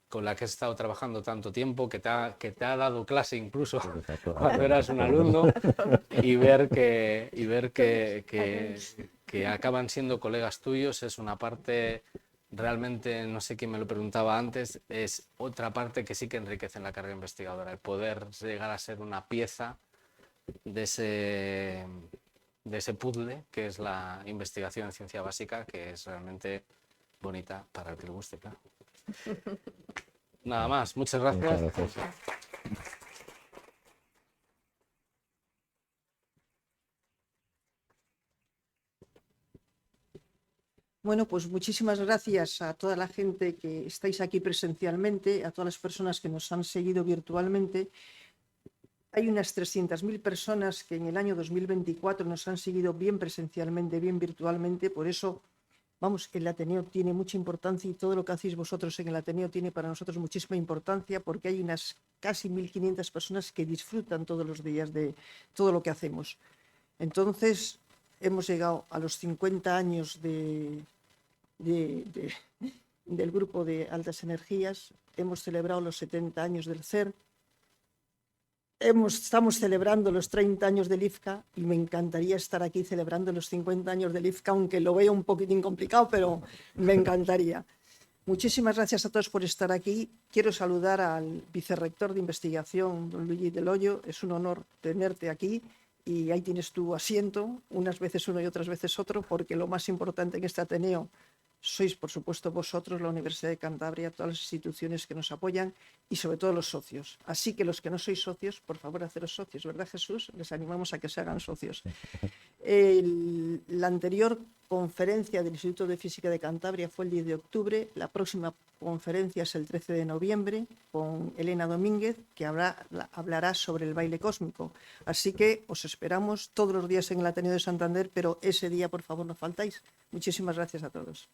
con la que has estado trabajando tanto tiempo, que te ha dado clase incluso cuando eras un alumno, y ver que acaban siendo colegas tuyos es una parte realmente, no sé quién me lo preguntaba antes, es otra parte que sí que enriquece en la carrera investigadora, el poder llegar a ser una pieza de ese puzzle que es la investigación en ciencia básica, que es realmente bonita para el que le guste, claro. Nada más, muchas gracias. Muchas gracias. Bueno, pues muchísimas gracias a toda la gente que estáis aquí presencialmente, a todas las personas que nos han seguido virtualmente. Hay unas 300.000 personas que en el año 2024 nos han seguido bien presencialmente, bien virtualmente. Por eso, vamos, el Ateneo tiene mucha importancia y todo lo que hacéis vosotros en el Ateneo tiene para nosotros muchísima importancia, porque hay unas casi 1.500 personas que disfrutan todos los días de todo lo que hacemos. Entonces, hemos llegado a los 50 años del grupo de altas energías, hemos celebrado los 70 años del CER, estamos celebrando los 30 años del IFCA y me encantaría estar aquí celebrando los 50 años del IFCA, aunque lo veo un poquitín complicado, pero me encantaría. Muchísimas gracias a todos por estar aquí. Quiero saludar al vicerrector de investigación, don Luigi Del Hoyo. Es un honor tenerte aquí. Y ahí tienes tu asiento, unas veces uno y otras veces otro, porque lo más importante en este Ateneo sois, por supuesto, vosotros, la Universidad de Cantabria, todas las instituciones que nos apoyan y sobre todo los socios. Así que los que no sois socios, por favor, haceros socios, ¿verdad, Jesús? Les animamos a que se hagan socios. La anterior conferencia del Instituto de Física de Cantabria fue el 10 de octubre. La próxima conferencia es el 13 de noviembre con Elena Domínguez, que hablará sobre el baile cósmico. Así que os esperamos todos los días en el Ateneo de Santander, pero ese día, por favor, no faltáis. Muchísimas gracias a todos.